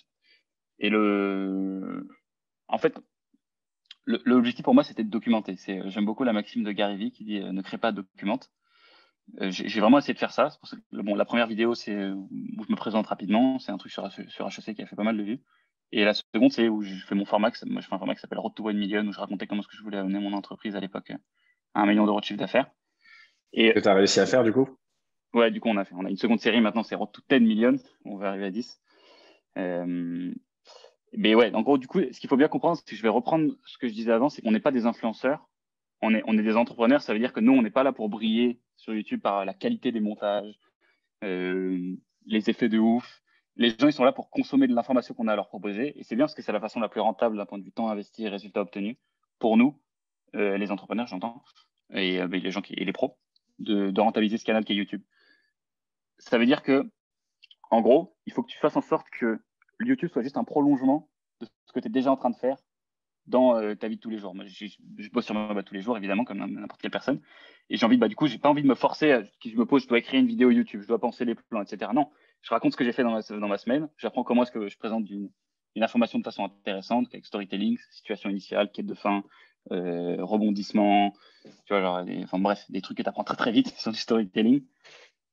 Et en fait, l'objectif pour moi, c'était de documenter. J'aime beaucoup la maxime de Gary Vee qui dit ne crée pas, documente. J'ai vraiment essayé de faire ça. C'est pour ça que, bon, la première vidéo, c'est où je me présente rapidement. C'est un truc sur HEC qui a fait pas mal de vues. Et la seconde, c'est où je fais mon format. Moi, je fais un format qui s'appelle Road to 1 Million, où je racontais comment est-ce que je voulais amener mon entreprise à l'époque à 1 million d'euros de chiffre d'affaires. Que Et tu as réussi à faire du coup? ouais, du coup, on a une seconde série maintenant, c'est Road to 10 Million. On va arriver à 10. Euh, mais ouais, en gros, du coup, ce qu'il faut bien comprendre, c'est que je vais reprendre ce que je disais avant, c'est qu'on n'est pas des influenceurs, on est des entrepreneurs. Ça veut dire que nous, on n'est pas là pour briller sur YouTube par la qualité des montages, euh, les effets de ouf. Les gens, ils sont là pour consommer de l'information qu'on a à leur proposer. Et c'est bien parce que c'est la façon la plus rentable d'un point de vue temps investi et résultat obtenu pour nous, les entrepreneurs, j'entends, et les gens et les pros, de rentabiliser ce canal qui est YouTube. Ça veut dire que en gros, il faut que tu fasses en sorte que YouTube soit juste un prolongement de ce que tu es déjà en train de faire dans ta vie de tous les jours. Moi, je bosse sur ma boîte tous les jours, évidemment, comme n'importe quelle personne. Et j'ai envie du coup, j'ai pas envie de me forcer je me pose, je dois écrire une vidéo YouTube, je dois penser les plans, etc. Non, je raconte ce que j'ai fait dans ma semaine. J'apprends comment est-ce que je présente une information de façon intéressante, avec storytelling, situation initiale, quête de fin, rebondissement, tu vois, genre, enfin bref, des trucs que tu apprends très très vite sur du storytelling.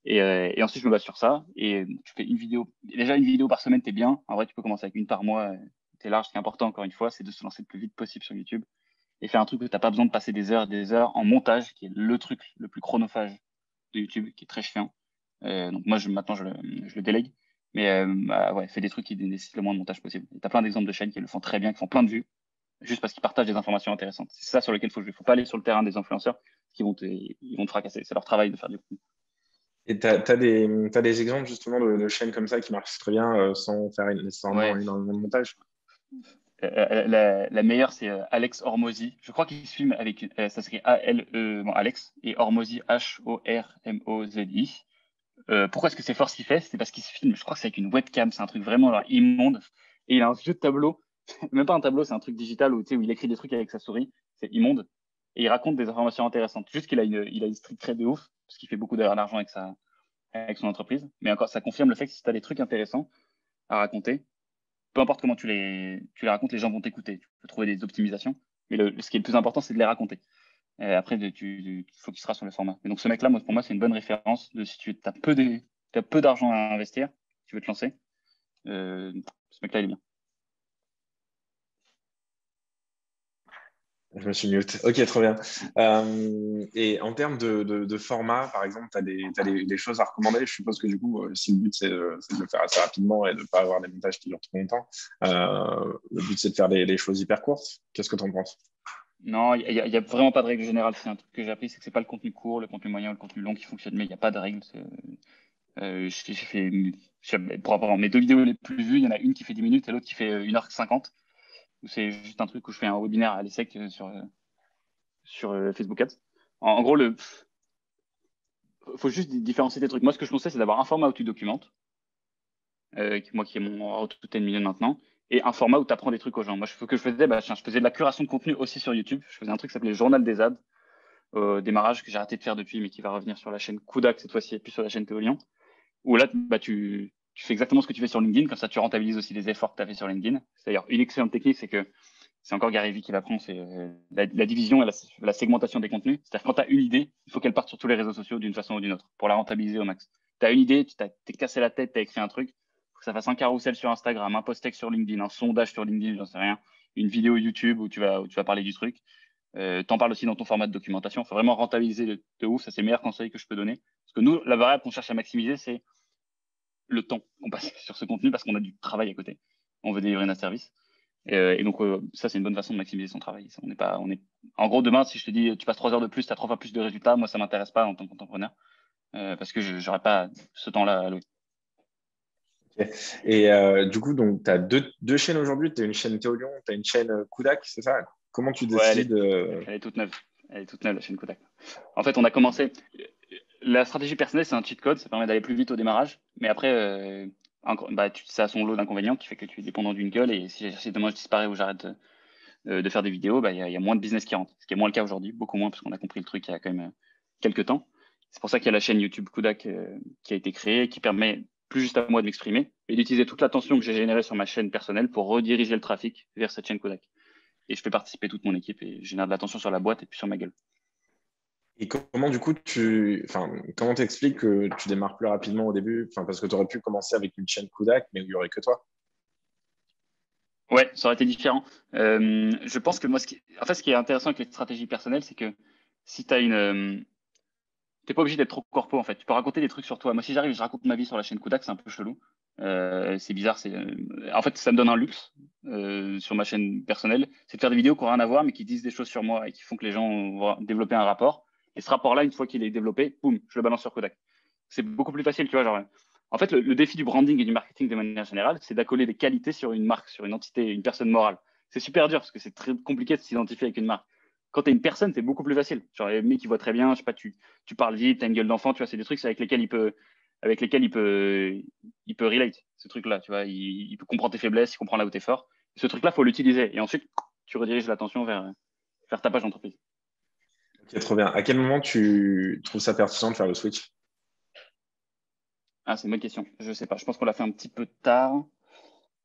Et ensuite, je me base sur ça. Et tu fais une vidéo. Déjà, une vidéo par semaine, t'es bien. En vrai, tu peux commencer avec une par mois. T'es large. Ce qui est important, encore une fois, c'est de se lancer le plus vite possible sur YouTube et faire un truc où t'as pas besoin de passer des heures et des heures en montage, qui est le truc le plus chronophage de YouTube, qui est très chiant. Donc moi, maintenant, je le délègue. Mais bah, ouais, fais des trucs qui nécessitent le moins de montage possible. Et t'as plein d'exemples de chaînes qui le font très bien, qui font plein de vues, juste parce qu'ils partagent des informations intéressantes. C'est ça sur lequel il faut jouer. Faut pas aller sur le terrain des influenceurs, ils vont te fracasser. C'est leur travail de faire du contenu. Et t'as des exemples justement de chaînes comme ça qui marchent très bien sans faire nécessairement Ouais, énormément de montage? la meilleure, c'est Alex Hormozy. Je crois qu'il se filme avec, ça s'écrit A-L-E, bon, Alex, et Hormozy, H-O-R-M-O-Z-I. Pourquoi est-ce que c'est fort ce qu'il fait? C'est parce qu'il se filme, je crois que c'est avec une webcam, c'est un truc vraiment alors, immonde. Et il a un vieux tableau, même pas un tableau, c'est un truc digital où, tu sais, où il écrit des trucs avec sa souris, c'est immonde. Et il raconte des informations intéressantes. Juste qu'il a il a une street cred de ouf, parce qu'il fait beaucoup d'argent avec son entreprise. Mais encore, ça confirme le fait que si tu as des trucs intéressants à raconter, peu importe comment tu les racontes, les gens vont t'écouter. Tu peux trouver des optimisations. Mais ce qui est le plus important, c'est de les raconter. Et après, il faut qu'il sera sur le format. Et donc, ce mec-là, pour moi, c'est une bonne référence de si tu as peu d'argent à investir, tu veux te lancer. Ce mec-là, il est bien. Je me suis mute. Ok, trop bien. Et en termes de format, par exemple, tu as des choses à recommander. Je suppose que du coup, si le but c'est de le faire assez rapidement et de ne pas avoir des montages qui durent trop longtemps, le but c'est de faire des choses hyper courtes. Qu'est-ce que tu en penses? Non, il y a vraiment pas de règle générale. C'est un truc que j'ai appris, c'est que c'est pas le contenu court, le contenu moyen, le contenu long qui fonctionne, mais il n'y a pas de règle. Pour avoir mes 2 vidéos les plus vues, il y en a une qui fait 10 minutes et l'autre qui fait 1h50. C'est juste un truc où je fais un webinaire à l'ESSEC sur Facebook Ads. En gros, faut juste différencier des trucs. Moi, ce que je conseille, c'est d'avoir un format où tu documentes, moi qui est mon How to 10 millions maintenant, et un format où tu apprends des trucs aux gens. Moi, ce que je faisais, je faisais de la curation de contenu aussi sur YouTube. Je faisais un truc qui s'appelait Journal des ads, au démarrage, que j'ai arrêté de faire depuis, mais qui va revenir sur la chaîne Kudak cette fois-ci, et plus sur la chaîne Théo Lyon, où là, tu fais exactement ce que tu fais sur LinkedIn, comme ça tu rentabilises aussi les efforts que tu as fait sur LinkedIn. C'est d'ailleurs une excellente technique, c'est encore Gary Vee qui l'apprend, c'est la division et la segmentation des contenus. C'est-à-dire quand tu as une idée, il faut qu'elle parte sur tous les réseaux sociaux d'une façon ou d'une autre pour la rentabiliser au max. Tu as une idée, tu t'es cassé la tête, tu as écrit un truc, faut que ça fasse un carrousel sur Instagram, un post-texte sur LinkedIn, un sondage sur LinkedIn, j'en sais rien, une vidéo YouTube où tu vas parler du truc. T'en parles aussi dans ton format de documentation. Il faut vraiment rentabiliser de ouf. Ça, c'est le meilleur conseil que je peux donner. Parce que nous, la variable qu'on cherche à maximiser, c'est le temps qu'on passe sur ce contenu parce qu'on a du travail à côté. On veut délivrer notre service. Et donc, ça, c'est une bonne façon de maximiser son travail. En gros, demain, si je te dis tu passes 3 heures de plus, tu as 3 fois plus de résultats, moi, ça m'intéresse pas en tant qu'entrepreneur parce que je n'aurais pas ce temps-là à louer. Okay. Et du coup, donc, tu as deux chaînes aujourd'hui. Tu as une chaîne Théolion, tu as une chaîne Kudak, c'est ça? Comment tu Ouais, décides elle est toute neuve. Elle est toute neuve, la chaîne Kodak. En fait, on a commencé. La stratégie personnelle, c'est un cheat code. Ça permet d'aller plus vite au démarrage. Mais après, ça a son lot d'inconvénients qui fait que tu es dépendant d'une gueule. Et si demain je disparais ou j'arrête de faire des vidéos, il y a moins de business qui rentre. Ce qui est moins le cas aujourd'hui, beaucoup moins, parce qu'on a compris le truc il y a quand même quelques temps. C'est pour ça qu'il y a la chaîne YouTube Kudak qui a été créée, qui permet plus juste à moi de m'exprimer et d'utiliser toute l'attention que j'ai générée sur ma chaîne personnelle pour rediriger le trafic vers cette chaîne Kudak. Et je fais participer toute mon équipe et je génère de l'attention sur la boîte et puis sur ma gueule. et comment du coup comment t'expliques que tu démarres plus rapidement au début? Enfin, parce que tu aurais pu commencer avec une chaîne Kudak, mais où il n'y aurait que toi. Ouais, ça aurait été différent. Je pense que moi, ce qui est intéressant avec les stratégies personnelles, c'est que si tu as t'es pas obligé d'être trop corpo en fait. Tu peux raconter des trucs sur toi. Moi, si j'arrive, je raconte ma vie sur la chaîne Kodak, c'est un peu chelou. C'est bizarre. En fait, ça me donne un luxe sur ma chaîne personnelle, c'est de faire des vidéos qui n'ont rien à voir, mais qui disent des choses sur moi et qui font que les gens vont développer un rapport. Et ce rapport-là, une fois qu'il est développé, boum, je le balance sur Kodak. C'est beaucoup plus facile, tu vois. Genre, en fait, le défi du branding et du marketing de manière générale, c'est d'accoler des qualités sur une marque, sur une entité, une personne morale. C'est super dur parce que c'est très compliqué de s'identifier avec une marque. Quand tu es une personne, c'est beaucoup plus facile. Genre, les mecs qui voient très bien, je sais pas, tu parles vite, tu as une gueule d'enfant, tu vois, c'est des trucs avec lesquels il peut relate, ce truc-là, tu vois, il peut comprendre tes faiblesses, il comprend là où tu es fort. Ce truc-là, faut l'utiliser. Et ensuite, tu rediriges l'attention vers ta page d'entreprise. Ok, trop bien. À quel moment tu trouves ça pertinent de faire le switch? Ah, c'est une bonne question. Je sais pas. Je pense qu'on l'a fait un petit peu tard.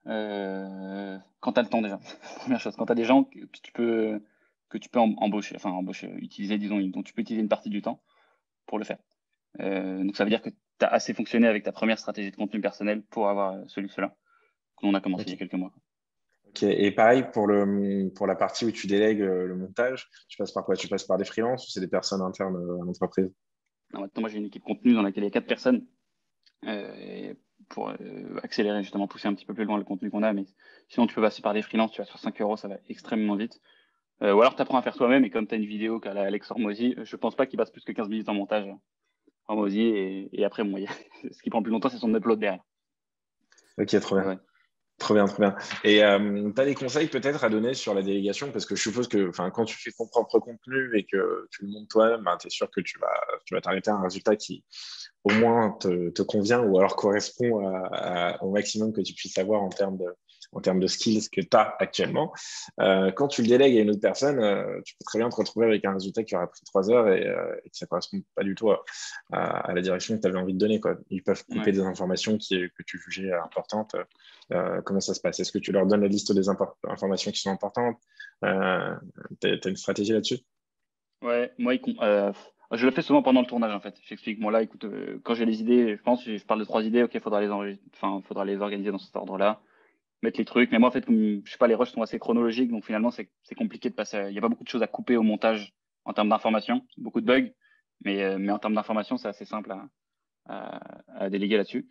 Quand tu as le temps déjà. Première chose, quand tu as des gens que tu peux embaucher, enfin embaucher, utiliser, disons, dont tu peux utiliser une partie du temps pour le faire. Donc ça veut dire que tu as assez fonctionné avec ta première stratégie de contenu personnel pour avoir ce luxe-là, qu'on a commencé il y a Ok. quelques mois. Ok. Et pareil pour la partie où tu délègues le montage, tu passes par quoi? Tu passes par des freelances ou c'est des personnes internes à l'entreprise? Alors maintenant, moi j'ai une équipe contenu dans laquelle il y a 4 personnes et pour accélérer, justement, pousser un petit peu plus loin le contenu qu'on a. Mais sinon, tu peux passer par des freelances, tu vas sur 5 euros, ça va extrêmement vite. Ou alors tu apprends à faire toi-même et comme tu as une vidéo qu'a Alex Hormozy, je pense pas qu'il passe plus que 15 minutes en montage Hormozy et après, bon, ce qui prend plus longtemps, c'est son upload derrière. Ok, trop bien. Ouais. Trop bien, trop bien. Et tu as des conseils peut-être à donner sur la délégation? Parce que je suppose que quand tu fais ton propre contenu et que tu le montes toi-même, tu es sûr que tu vas t'arrêter à un résultat qui au moins te convient ou alors correspond au maximum que tu puisses avoir en termes en termes de skills que tu as actuellement. Quand tu le délègues à une autre personne, tu peux très bien te retrouver avec un résultat qui aura pris 3 heures et que ça ne correspond pas du tout à la direction que tu avais envie de donner, quoi. Ils peuvent couper Ouais. des informations que tu jugeais importantes. Comment ça se passe? Est-ce que tu leur donnes la liste des informations qui sont importantes? Tu as une stratégie là-dessus? Ouais, moi, je le fais souvent pendant le tournage, en fait. J'explique, moi, là, écoute, quand j'ai les idées, je parle de 3 idées, ok, faudra les organiser dans cet ordre-là, mettre les trucs. Mais moi, en fait, comme, je sais pas, les rushs sont assez chronologiques, donc finalement, c'est compliqué de passer. Il n'y a pas beaucoup de choses à couper au montage en termes d'information, beaucoup de bugs, mais en termes d'information, c'est assez simple à déléguer là-dessus.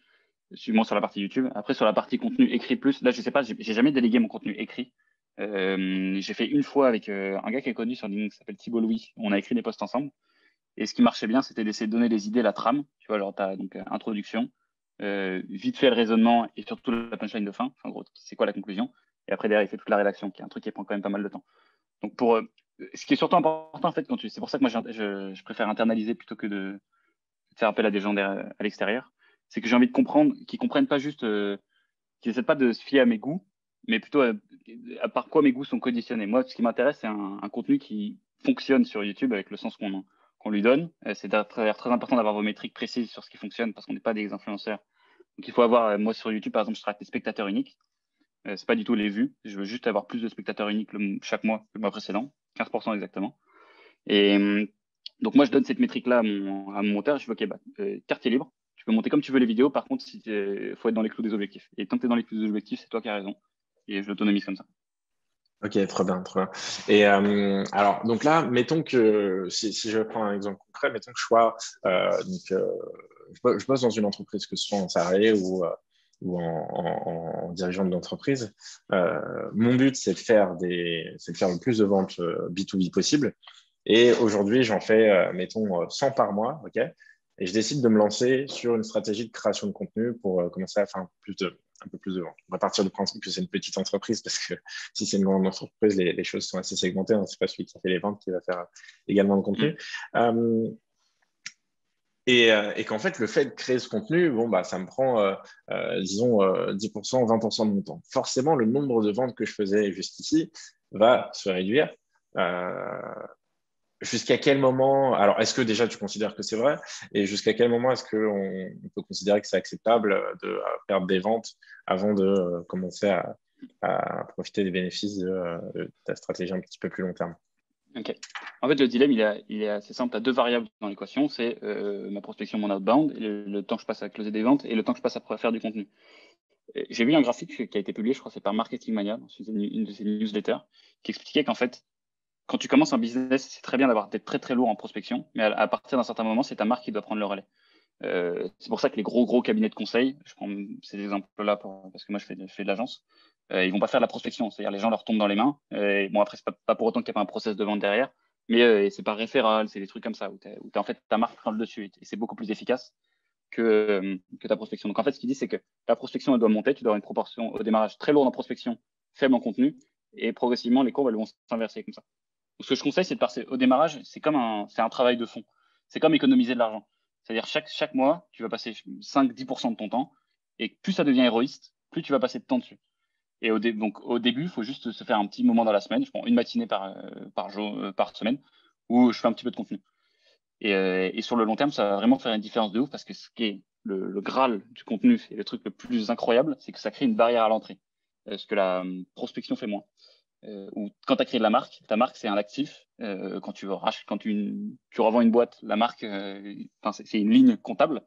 Suivant sur la partie YouTube. Après, sur la partie contenu écrit plus, là, je sais pas, j'ai jamais délégué mon contenu écrit. J'ai fait une fois avec un gars qui est connu sur LinkedIn qui s'appelle Thibault Louis. On a écrit des posts ensemble. Et ce qui marchait bien, c'était d'essayer de donner les idées, la trame. Tu vois, genre, t'as donc introduction, vite fait le raisonnement et surtout la punchline de fin. Enfin, en gros, c'est quoi la conclusion? Et après, derrière, il fait toute la rédaction, qui est un truc qui prend quand même pas mal de temps. Donc, ce qui est surtout important, en fait, c'est pour ça que moi, je préfère internaliser plutôt que de faire appel à des gens à l'extérieur. C'est que j'ai envie de comprendre, qu'ils comprennent pas juste, qu'ils essaient pas de se fier à mes goûts, mais plutôt à par quoi mes goûts sont conditionnés. Moi, ce qui m'intéresse, c'est un contenu qui fonctionne sur YouTube avec le sens qu'on lui donne. C'est très important d'avoir vos métriques précises sur ce qui fonctionne parce qu'on n'est pas des influenceurs. Donc, il faut avoir, moi, sur YouTube, par exemple, je traque les spectateurs uniques. C'est pas du tout les vues. Je veux juste avoir plus de spectateurs uniques chaque mois que le mois précédent, 15% exactement. Et donc, moi, je donne cette métrique-là à mon monteur. Je veux, OK, quartier libre. Tu peux monter comme tu veux les vidéos. Par contre, il faut être dans les clous des objectifs. Et tant que tu es dans les clous des objectifs, c'est toi qui as raison. Et je l'autonomise comme ça. Ok, très bien, très bien. Et alors, donc là, mettons que, si je prends un exemple concret, mettons que je sois, je bosse dans une entreprise, que ce soit en salarié ou en dirigeant de l'entreprise. Mon but, c'est de faire le plus de ventes B2B possible. Et aujourd'hui, j'en fais, mettons, 100 par mois, ok? Et je décide de me lancer sur une stratégie de création de contenu pour commencer à faire un peu plus de ventes. On va partir du principe que c'est une petite entreprise parce que si c'est une grande entreprise, les choses sont assez segmentées. Hein. C'est pas celui qui fait les ventes qui va faire également le contenu. Et qu'en fait, le fait de créer ce contenu, bon, bah, ça me prend, disons, 10%, 20% de mon temps. Forcément, le nombre de ventes que je faisais jusqu'ici va se réduire. Jusqu'à quel moment, alors est-ce que déjà tu considères que c'est vrai et jusqu'à quel moment est-ce qu'on peut considérer que c'est acceptable de perdre des ventes avant de commencer à profiter des bénéfices de ta stratégie un petit peu plus long terme? Ok. En fait, le dilemme, il est assez simple. Tu as deux variables dans l'équation. C'est ma prospection, mon outbound, et le temps que je passe à closer des ventes et le temps que je passe à faire du contenu. J'ai vu un graphique qui a été publié, je crois, c'est par Marketing Mania, dans une de ses newsletters, qui expliquait qu'en fait, quand tu commences un business, c'est très bien d'être très très lourd en prospection, mais à partir d'un certain moment, c'est ta marque qui doit prendre le relais. C'est pour ça que les gros cabinets de conseil, je prends ces exemples-là parce que moi je fais de l'agence, ils vont pas faire de la prospection, c'est-à-dire les gens leur tombent dans les mains. Et bon après c'est pas pour autant qu'il n'y a pas un process de vente derrière, mais c'est par référal, c'est des trucs comme ça où en fait ta marque prend le dessus et c'est beaucoup plus efficace que ta prospection. Donc en fait ce qu'il dit c'est que ta prospection elle doit monter, tu dois avoir une proportion au démarrage très lourde en prospection, faible en contenu, et progressivement les courbes elles vont s'inverser comme ça. Donc, ce que je conseille c'est de passer au démarrage, c'est un travail de fond, c'est comme économiser de l'argent. C'est-à-dire chaque mois, tu vas passer 5-10% de ton temps, et plus ça devient héroïste, plus tu vas passer de temps dessus. Et donc au début, il faut juste se faire un petit moment dans la semaine. Je prends une matinée par jour, par semaine, où je fais un petit peu de contenu. Et sur le long terme, ça va vraiment faire une différence de ouf parce que ce qui est le Graal du contenu et le truc le plus incroyable, c'est que ça crée une barrière à l'entrée. Ce que la prospection fait moins. Ou quand tu as créé de la marque, ta marque c'est un actif. Quand tu revends une boîte, la marque, c'est une ligne comptable.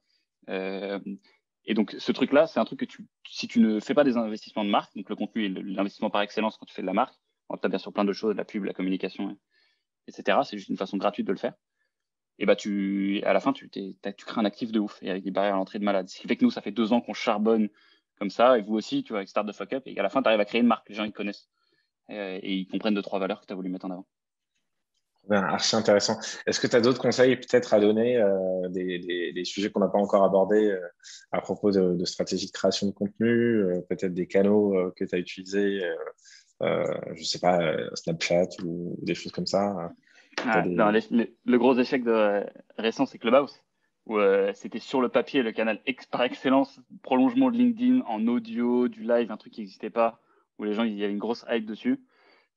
Euh, et donc ce truc-là, c'est un truc que si tu ne fais pas des investissements de marque, donc le contenu est l'investissement par excellence quand tu fais de la marque, tu as bien sûr plein de choses, la pub, la communication, etc. C'est juste une façon gratuite de le faire. Et bah à la fin, tu crées un actif de ouf et avec des barrières à l'entrée de malade. Ce qui fait que nous, ça fait 2 ans qu'on charbonne comme ça, et vous aussi, tu vois, avec Start the Fuck Up, et à la fin, tu arrives à créer une marque, les gens ils te connaissent et ils comprennent 2-3 valeurs que tu as voulu mettre en avant. Ben, archi intéressant. Est-ce que tu as d'autres conseils peut-être à donner, des sujets qu'on n'a pas encore abordés à propos de stratégie de création de contenu, peut-être des canaux que tu as utilisés, je ne sais pas, Snapchat ou des choses comme ça. T'as Non, des... le gros échec récent, c'est Clubhouse, où c'était sur le papier le canal par excellence, prolongement de LinkedIn en audio, du live, un truc qui n'existait pas. où les gens, il y avait une grosse hype dessus.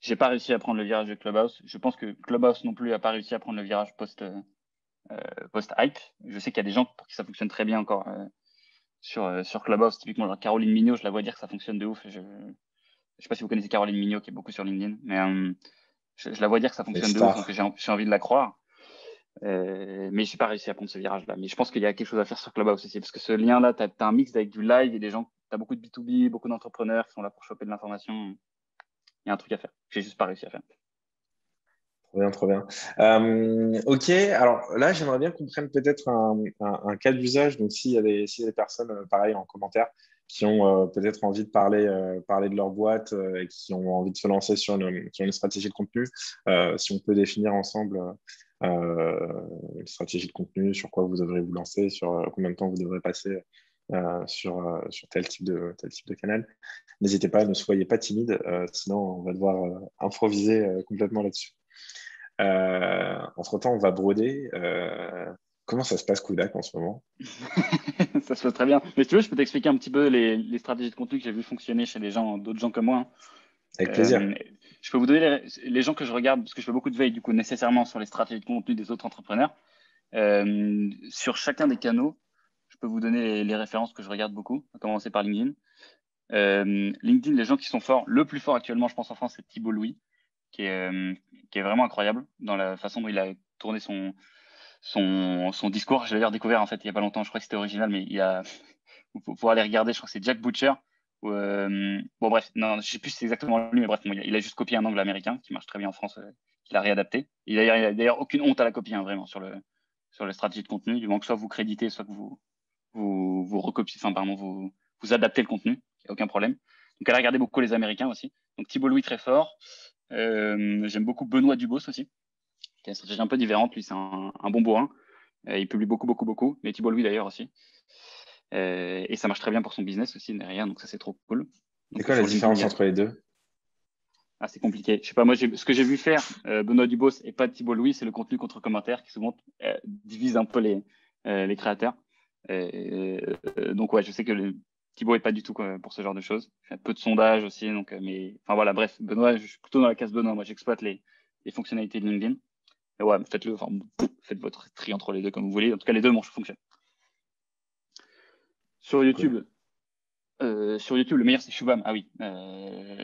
J'ai pas réussi à prendre le virage de Clubhouse. Je pense que Clubhouse non plus a pas réussi à prendre le virage post-hype. Je sais qu'il y a des gens pour qui ça fonctionne très bien encore sur Clubhouse. Typiquement, genre Caroline Mignot, je la vois dire que ça fonctionne de ouf. Je sais pas si vous connaissez Caroline Mignot, qui est beaucoup sur LinkedIn, mais je la vois dire que ça Les fonctionne de ouf, donc stars. j'ai envie de la croire. Mais j'ai pas réussi à prendre ce virage-là. Mais je pense qu'il y a quelque chose à faire sur Clubhouse aussi, parce que ce lien-là, tu as un mix avec du live et des gens, tu as beaucoup de B2B, beaucoup d'entrepreneurs qui sont là pour choper de l'information. Il y a un truc à faire. J'ai juste pas réussi à faire. Trop bien, trop bien. Ok, alors là, j'aimerais bien qu'on prenne peut-être un cas d'usage. Donc, s'il y a des personnes, pareil, en commentaire, qui ont peut-être envie de parler de leur boîte et qui ont envie de se lancer sur une stratégie de contenu, si on peut définir ensemble une stratégie de contenu, sur quoi vous devrez vous lancer, sur combien de temps vous devrez passer sur tel type de canal. N'hésitez pas, ne soyez pas timide, sinon on va devoir improviser complètement là-dessus. Entre-temps, on va broder. Comment ça se passe, Kudak, en ce moment? Ça se passe très bien. Mais si tu veux, je peux t'expliquer un petit peu les stratégies de contenu que j'ai vu fonctionner chez d'autres gens comme moi, hein. Avec plaisir. Euh, je peux vous donner les gens que je regarde, parce que je fais beaucoup de veille, du coup, nécessairement sur les stratégies de contenu des autres entrepreneurs. Sur chacun des canaux, je peux vous donner les références que je regarde beaucoup, à commencer par LinkedIn. LinkedIn, les gens qui sont forts, le plus fort actuellement, je pense en France, c'est Thibault Louis, qui est vraiment incroyable dans la façon dont il a tourné son discours. Je l'ai redécouvert en fait il y a pas longtemps, je crois que c'était original, mais faut aller regarder, je crois que c'est Jack Butcher. Bon bref, non, je sais plus si c'est exactement lui, mais bref, bon, il a juste copié un angle américain qui marche très bien en France, qu'il a réadapté. Il a d'ailleurs aucune honte à la copie, hein, vraiment, sur la stratégie de contenu, du moment que soit vous créditez, soit que vous recopiez, enfin pardon, vous adaptez le contenu, il n'y a aucun problème. Donc elle a regardé beaucoup les Américains aussi. Donc Thibault Louis très fort. J'aime beaucoup Benoît Dubos aussi, qui a une stratégie un peu différente. Lui, c'est un bon bourrin. Il publie beaucoup, beaucoup, beaucoup. Mais Thibault Louis d'ailleurs aussi. Et ça marche très bien pour son business aussi derrière. Donc ça, c'est trop cool. C'est Donc quoi la sur LinkedIn, différence entre les deux? c'est compliqué. Je sais pas, moi, ce que j'ai vu faire Benoît Dubos et pas Thibault Louis, c'est le contenu contre commentaire qui souvent divise un peu les créateurs. Donc ouais, je sais que Thibaut est pas du tout quoi, pour ce genre de choses. Il fait un peu de sondage aussi, donc mais enfin voilà, bref, Benoît, je suis plutôt dans la case Benoît. Moi, j'exploite les fonctionnalités de LinkedIn. Et ouais, faites-le, enfin, faites votre tri entre les deux comme vous voulez. En tout cas, les deux fonctionnent. Sur Cool. YouTube, le meilleur c'est Shubham. Ah oui,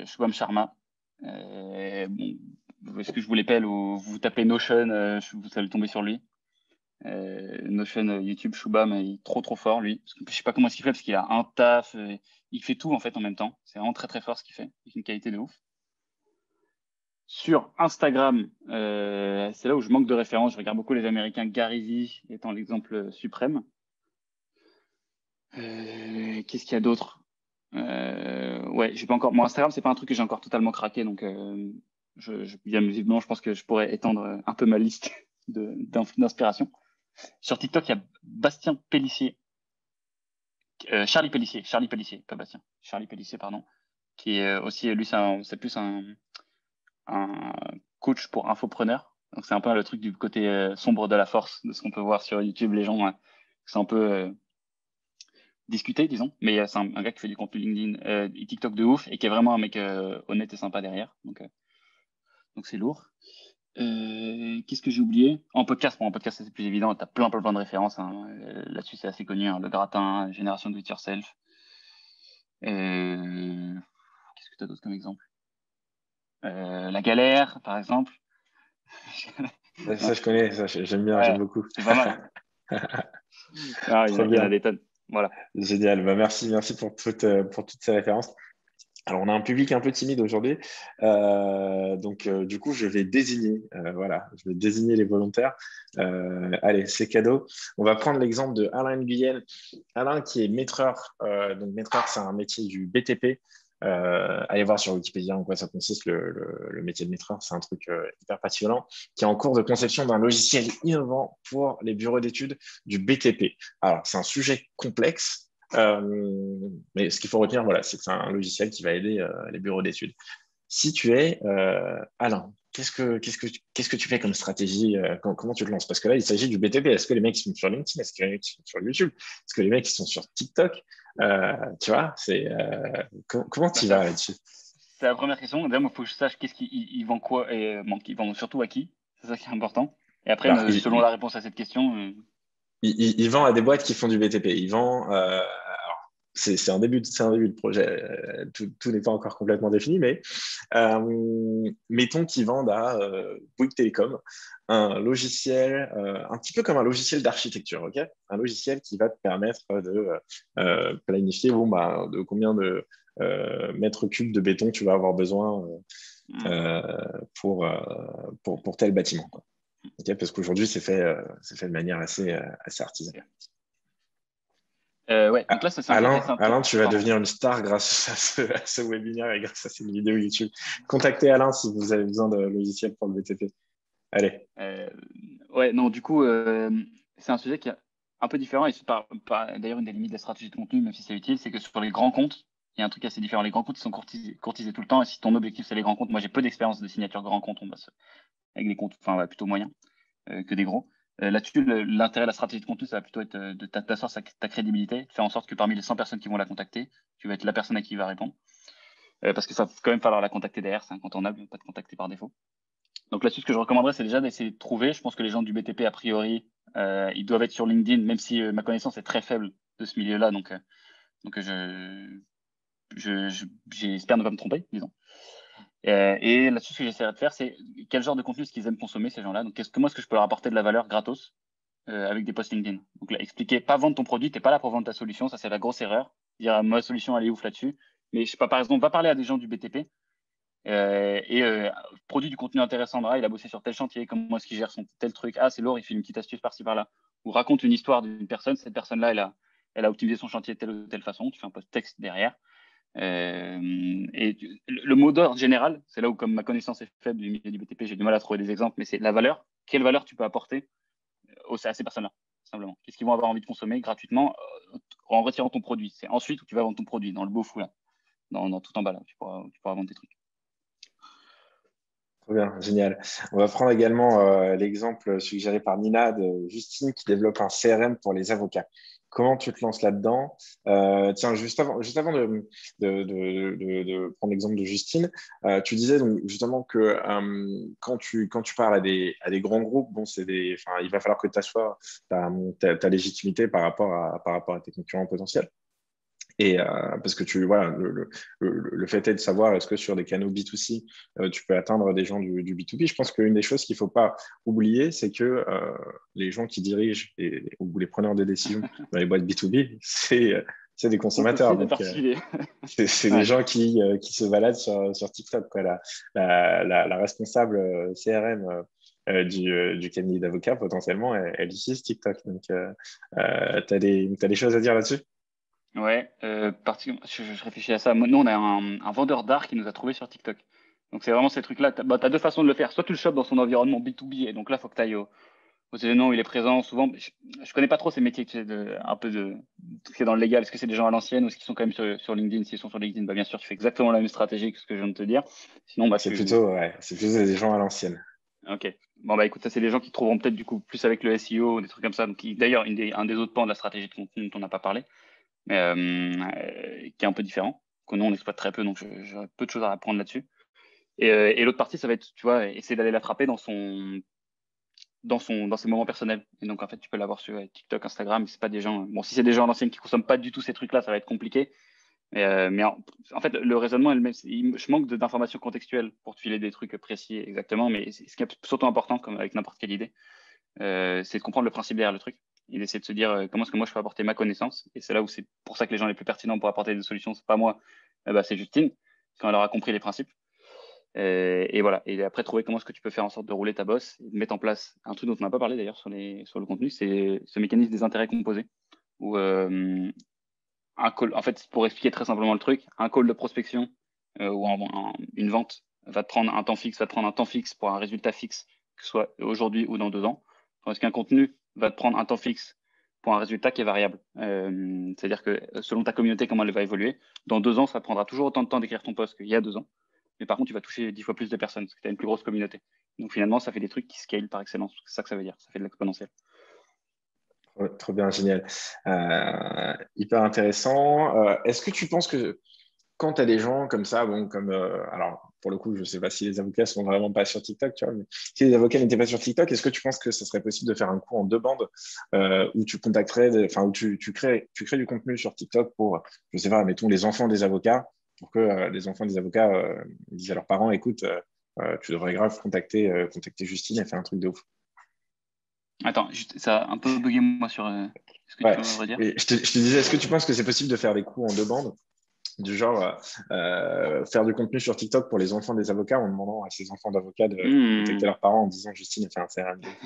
Shubham Sharma. Bon, est-ce que je vous l'épelle ou vous tapez Notion, vous allez tomber sur lui. Notion, YouTube, Shubham, il est trop trop fort lui. Parce que, je sais pas comment est-ce qu'il fait parce qu'il a un taf, il fait tout en fait en même temps. C'est vraiment très très fort ce qu'il fait, avec une qualité de ouf. Sur Instagram, c'est là où je manque de références. Je regarde beaucoup les Américains. Gary Vee étant l'exemple suprême. Qu'est-ce qu'il y a d'autre? Ouais, j'ai pas encore. Mon Instagram, c'est pas un truc que j'ai encore totalement craqué, donc bien visiblement, je pense que je pourrais étendre un peu ma liste d'inspiration. Sur TikTok, il y a Bastien Pellissier, Charlie Pellissier, pas Bastien, Charlie Pellissier, pardon, qui est aussi, lui, c'est plus un coach pour infopreneurs. Donc c'est un peu le truc du côté sombre de la force, de ce qu'on peut voir sur YouTube, les gens qui sont un peu discuter, disons. Mais c'est un gars qui fait du contenu LinkedIn et TikTok de ouf et qui est vraiment un mec honnête et sympa derrière. Donc c'est lourd. Qu'est-ce que j'ai oublié? En podcast, c'est plus évident. Tu as plein de références, hein. Là-dessus, c'est assez connu, hein. Le gratin, Génération Do It Yourself. Qu'est-ce que tu as d'autre comme exemple? La galère, par exemple. Ça, je connais, ça, j'aime bien, j'aime Ouais, beaucoup. c'est pas mal, hein. Ah, Trop il y en a bien. des tonnes. Voilà. Génial. Bah, merci pour toutes ces références. Alors, on a un public un peu timide aujourd'hui. Donc, du coup, je vais désigner, voilà, je vais désigner les volontaires. Allez, c'est cadeau. On va prendre l'exemple de Alain Guyenne. Alain, qui est maîtreur. Donc, maîtreur, c'est un métier du BTP. Allez voir sur Wikipédia en quoi ça consiste, le métier de maîtreur. C'est un truc hyper passionnant, qui est en cours de conception d'un logiciel innovant pour les bureaux d'études du BTP. Alors, c'est un sujet complexe. Mais ce qu'il faut retenir, voilà, c'est que c'est un logiciel qui va aider les bureaux d'études. Si tu es Alain, qu'est-ce que tu fais comme stratégie, comment tu te lances? Parce que là, il s'agit du BTP. Est-ce que les mecs qui sont sur LinkedIn? Est-ce que les mecs qui sont sur YouTube? Est-ce que les mecs qui sont sur TikTok? Tu vois, comment Bah, tu vas là-dessus? c'est la première question. Déjà, il faut que je sache qu'est-ce qu'ils vendent quoi et bon, ils vendent surtout à qui. C'est ça qui est important. Et après, Alors, selon la réponse à cette question, il vend à des boîtes qui font du BTP. Il vend, c'est un début de projet. Tout n'est pas encore complètement défini, mais mettons qu'ils vendent à Bouygues Télécom un logiciel, un petit peu comme un logiciel d'architecture, ok? Un logiciel qui va te permettre de planifier bon, bah, de combien de mètres cubes de béton tu vas avoir besoin euh, pour, euh, pour tel bâtiment, quoi. Okay, parce qu'aujourd'hui, c'est fait de manière assez artisanale. ouais, donc là, ça c'est intéressant. Alain, tu vas Pardon. devenir une star grâce à ce webinaire et grâce à cette vidéo YouTube. Contactez Alain si vous avez besoin de logiciels pour le BTP. Allez. Ouais, non, du coup, c'est un sujet qui est un peu différent et c'est d'ailleurs une des limites de la stratégie de contenu, même si c'est utile, c'est que sur les grands comptes, il y a un truc assez différent. Les grands comptes, ils sont courtisés tout le temps et si ton objectif, c'est les grands comptes, moi j'ai peu d'expérience de signature grands comptes, on bosse avec des comptes, enfin, ouais, plutôt moyens que des gros. Là-dessus, l'intérêt de la stratégie de contenu, ça va plutôt être de t'asseoir ta crédibilité, de faire en sorte que parmi les 100 personnes qui vont la contacter, tu vas être la personne à qui il va répondre. Parce que ça va quand même falloir la contacter derrière, c'est incontournable, pas te contacter par défaut. Donc là-dessus, ce que je recommanderais, c'est déjà d'essayer de trouver. Je pense que les gens du BTP, a priori, ils doivent être sur LinkedIn, même si ma connaissance est très faible de ce milieu-là. Donc j'espère ne pas me tromper, disons. Et là-dessus, ce que j'essaierai de faire, c'est quel genre de contenu est-ce qu'ils aiment consommer, ces gens-là. Donc, comment est-ce que je peux leur apporter de la valeur gratos avec des posts LinkedIn. Donc là, expliquer, pas vendre ton produit, t'es pas là pour vendre ta solution, ça c'est la grosse erreur. Dire ma solution, elle est ouf là-dessus. Mais je sais pas, par exemple, va parler à des gens du BTP produit du contenu intéressant. Là, il a bossé sur tel chantier, comment est-ce qu'il gère son tel truc. Ah, c'est lourd, il fait une petite astuce par-ci par-là. Ou raconte une histoire d'une personne. Cette personne-là, elle a optimisé son chantier de telle ou telle façon. Tu fais un post texte derrière. Le mot d'ordre général, c'est là où, comme ma connaissance est faible du milieu du BTP, j'ai du mal à trouver des exemples, mais c'est la valeur. Quelle valeur tu peux apporter à ces personnes-là, simplement? Qu'est-ce qu'ils vont avoir envie de consommer gratuitement en retirant ton produit? C'est ensuite où tu vas vendre ton produit, dans le beau fou, là, tout en bas, là, tu pourras vendre tes trucs. Trop bien, génial. On va prendre également l'exemple suggéré par Nina de Justine qui développe un CRM pour les avocats. Comment tu te lances là-dedans? Tiens, juste avant de prendre l'exemple de Justine, tu disais donc justement que quand tu parles à des grands groupes, bon, enfin, il va falloir que tu assoies ta légitimité par rapport à tes concurrents potentiels. Et parce que voilà, le fait est de savoir est-ce que sur des canaux B2C, tu peux atteindre des gens du B2B. Je pense qu'une des choses qu'il ne faut pas oublier, c'est que les gens qui dirigent ou les preneurs de décision dans les boîtes B2B, c'est des On peut aussi consommateurs. de Donc, particulier. c'est des Ouais. gens qui se baladent sur TikTok, quoi. La responsable CRM du cabinet d'avocats, potentiellement, elle utilise TikTok. Donc, tu as des choses à dire là-dessus? Ouais, je réfléchis à ça. Nous, on a un vendeur d'art qui nous a trouvé sur TikTok. Donc, c'est vraiment ces trucs-là. T'as deux façons de le faire. Soit tu le chopes dans son environnement B2B, et donc là, il faut que tu ailles aux événements où il est présent. Souvent, je connais pas trop ces métiers, tu sais, un peu tout ce qui est dans le légal. Est-ce que c'est des gens à l'ancienne ou est-ce qu'ils sont quand même sur LinkedIn? S'ils sont sur LinkedIn, bah, bien sûr, tu fais exactement la même stratégie que ce que je viens de te dire. Sinon, bah, Ouais, c'est plutôt des gens à l'ancienne. Ok. Bon, bah écoute, ça, c'est des gens qui te trouveront peut-être du coup plus avec le SEO ou des trucs comme ça. Donc, d'ailleurs, un des autres pans de la stratégie de contenu dont on n'a pas parlé, mais qui est un peu différent, que nous, on exploite très peu, donc j'aurais peu de choses à apprendre là-dessus. Et l'autre partie, ça va être, tu vois, essayer d'aller l'attraper dans ses moments personnels. Et donc, en fait, tu peux l'avoir sur TikTok, Instagram, mais c'est pas des gens, bon, si c'est des gens à l'ancienne qui consomment pas du tout ces trucs-là, ça va être compliqué. Mais en fait, le raisonnement, je manque d'informations contextuelles pour te filer des trucs précis exactement, mais ce qui est surtout important, comme avec n'importe quelle idée, c'est de comprendre le principe derrière le truc. Et d'essayer de se dire comment est-ce que moi je peux apporter ma connaissance. Et c'est là où c'est pour ça que les gens les plus pertinents pour apporter des solutions, c'est pas moi, bah, c'est Justine, quand elle aura compris les principes. Et voilà. Et après, trouver comment est-ce que tu peux faire en sorte de rouler ta bosse, et de mettre en place un truc dont on n'a pas parlé d'ailleurs sur le contenu, c'est ce mécanisme des intérêts composés. Où un call, en fait, pour expliquer très simplement le truc, un call de prospection ou une vente va te prendre un temps fixe, va te prendre un temps fixe pour un résultat fixe, que ce soit aujourd'hui ou dans 2 ans. Tandis qu'un contenu va te prendre un temps fixe pour un résultat qui est variable. C'est-à-dire que selon ta communauté, comment elle va évoluer, dans 2 ans, ça prendra toujours autant de temps d'écrire ton post qu'il y a 2 ans. Mais par contre, tu vas toucher 10 fois plus de personnes parce que tu as une plus grosse communauté. Donc finalement, ça fait des trucs qui scale par excellence. C'est ça que ça veut dire. Ça fait de l'exponentiel. Trop bien, génial. Hyper intéressant. Est-ce que tu penses que quand tu as des gens comme ça, bon, comme, alors pour le coup, je ne sais pas si les avocats sont vraiment pas sur TikTok, tu vois, mais si les avocats n'étaient pas sur TikTok, est-ce que tu penses que ce serait possible de faire un cours en deux bandes où tu contacterais, enfin, où tu crées du contenu sur TikTok pour, je sais pas, mettons les enfants des avocats, pour que les enfants des avocats disent à leurs parents, écoute, tu devrais grave contacter Justine et faire un truc de ouf. Attends, juste, ça a un peu bugué moi sur. Est-ce que tu Ouais, peux me redire? et je te disais, est-ce que tu penses que c'est possible de faire des cours en deux bandes? Du genre faire du contenu sur TikTok pour les enfants des avocats en demandant à ces enfants d'avocats de contacter Hmm. leurs parents en disant Justine a fait un CRM de ouf.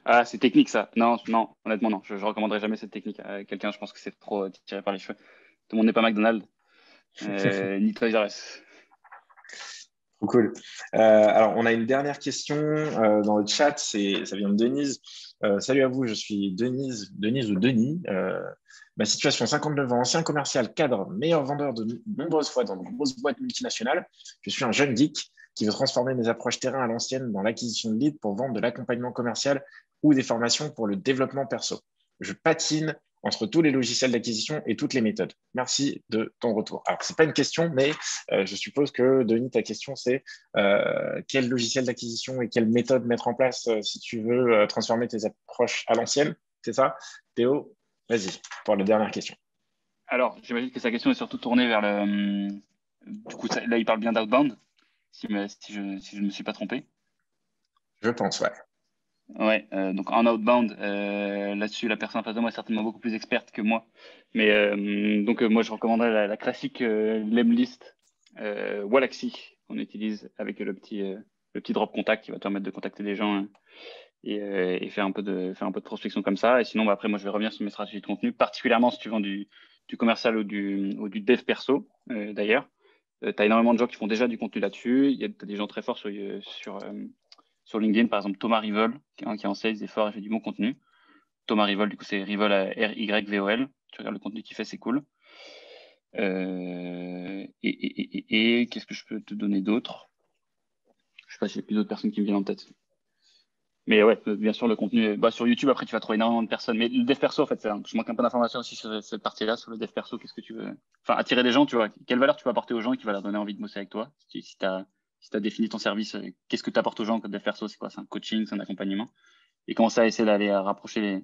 Ah, c'est technique ça. Non, non, honnêtement, non. Je recommanderais jamais cette technique à quelqu'un. Je pense que c'est trop tiré par les cheveux. Tout le monde n'est pas McDonald's, ni Toys R Us. Trop cool. Alors, on a une dernière question dans le chat. Ça vient de Denise. Salut à vous, je suis Denise ou Denis. Ma situation, 59 ans, ancien commercial, cadre, meilleur vendeur de nombreuses fois dans de grosses boîtes multinationales. Je suis un jeune geek qui veut transformer mes approches terrain à l'ancienne dans l'acquisition de leads pour vendre de l'accompagnement commercial ou des formations pour le développement perso. Je patine entre tous les logiciels d'acquisition et toutes les méthodes. Merci de ton retour. Alors, ce n'est pas une question, mais je suppose que, Denis, ta question, c'est quel logiciel d'acquisition et quelle méthode mettre en place si tu veux transformer tes approches à l'ancienne. C'est ça? Théo, vas-y, pour la dernière question. Alors, j'imagine que sa question est surtout tournée vers le. Du coup, là, il parle bien d'outbound, si je ne me suis pas trompé. Je pense, ouais. Ouais, donc en outbound, là-dessus, la personne en face de moi est certainement beaucoup plus experte que moi. Mais donc, moi, je recommanderais la classique Lemlist Wallaxy qu'on utilise avec le petit drop contact qui va te permettre de contacter des gens et faire un peu de prospection comme ça. Et sinon, bah, après, moi, je vais revenir sur mes stratégies de contenu, particulièrement si tu vends du commercial ou du dev perso, d'ailleurs. Tu as énormément de gens qui font déjà du contenu là-dessus. T'as des gens très forts sur LinkedIn, par exemple Thomas Rivol, qui est en sales, est fort et fait du bon contenu. Thomas Rivol, du coup, c'est Rivol Ryvol. Tu regardes le contenu qu'il fait, c'est cool. Et qu'est-ce que je peux te donner d'autre? Je sais pas s'il y a plus d'autres personnes qui me viennent en tête. Mais ouais, bien sûr, le contenu, bah, sur YouTube, après, tu vas trouver énormément de personnes. Mais le dev perso, en fait, je manque un peu d'informations aussi sur cette partie-là, sur le dev perso. Qu'est-ce que tu veux? Enfin, attirer des gens, tu vois. Quelle valeur tu peux apporter aux gens qui va leur donner envie de bosser avec toi? Si tu as défini ton service, qu'est-ce que tu apportes aux gens comme dev perso? C'est quoi? C'est un coaching, c'est un accompagnement? Et commencer à essayer d'aller accrocher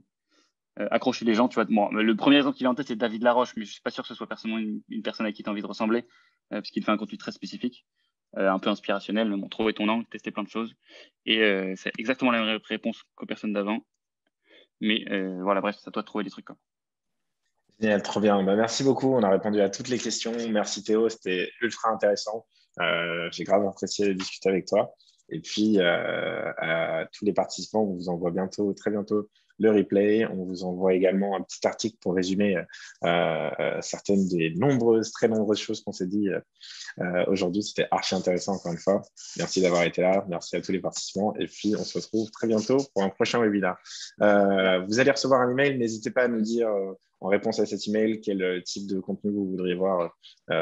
les gens, tu vois. Bon, le premier exemple qui vient en tête, c'est David Laroche, mais je suis pas sûr que ce soit personnellement une personne à qui tu as envie de ressembler, parce qu'il fait un contenu très spécifique, un peu inspirationnel, mais bon, trouver ton angle, tester plein de choses. Et c'est exactement la même réponse qu'aux personnes d'avant. Mais voilà, bref, c'est à toi de trouver des trucs, quoi. Génial, trop bien. Bah, merci beaucoup. On a répondu à toutes les questions. Merci Théo, c'était ultra intéressant. J'ai grave apprécié de discuter avec toi. Et puis, à tous les participants, on vous envoie bientôt, très bientôt, le replay. On vous envoie également un petit article pour résumer certaines des nombreuses, très nombreuses choses qu'on s'est dit aujourd'hui. C'était archi intéressant encore une fois. Merci d'avoir été là. Merci à tous les participants. Et puis, on se retrouve très bientôt pour un prochain webinaire. Vous allez recevoir un email. N'hésitez pas à nous dire en réponse à cet email quel type de contenu vous voudriez voir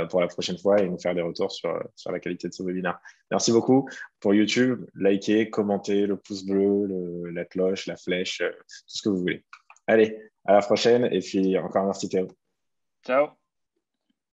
pour la prochaine fois et nous faire des retours sur la qualité de ce webinaire. Merci beaucoup. Pour YouTube, likez, commentez, le pouce bleu, la cloche, la flèche, tout ce que vous voulez. Allez, à la prochaine et puis encore merci Théo. Ciao!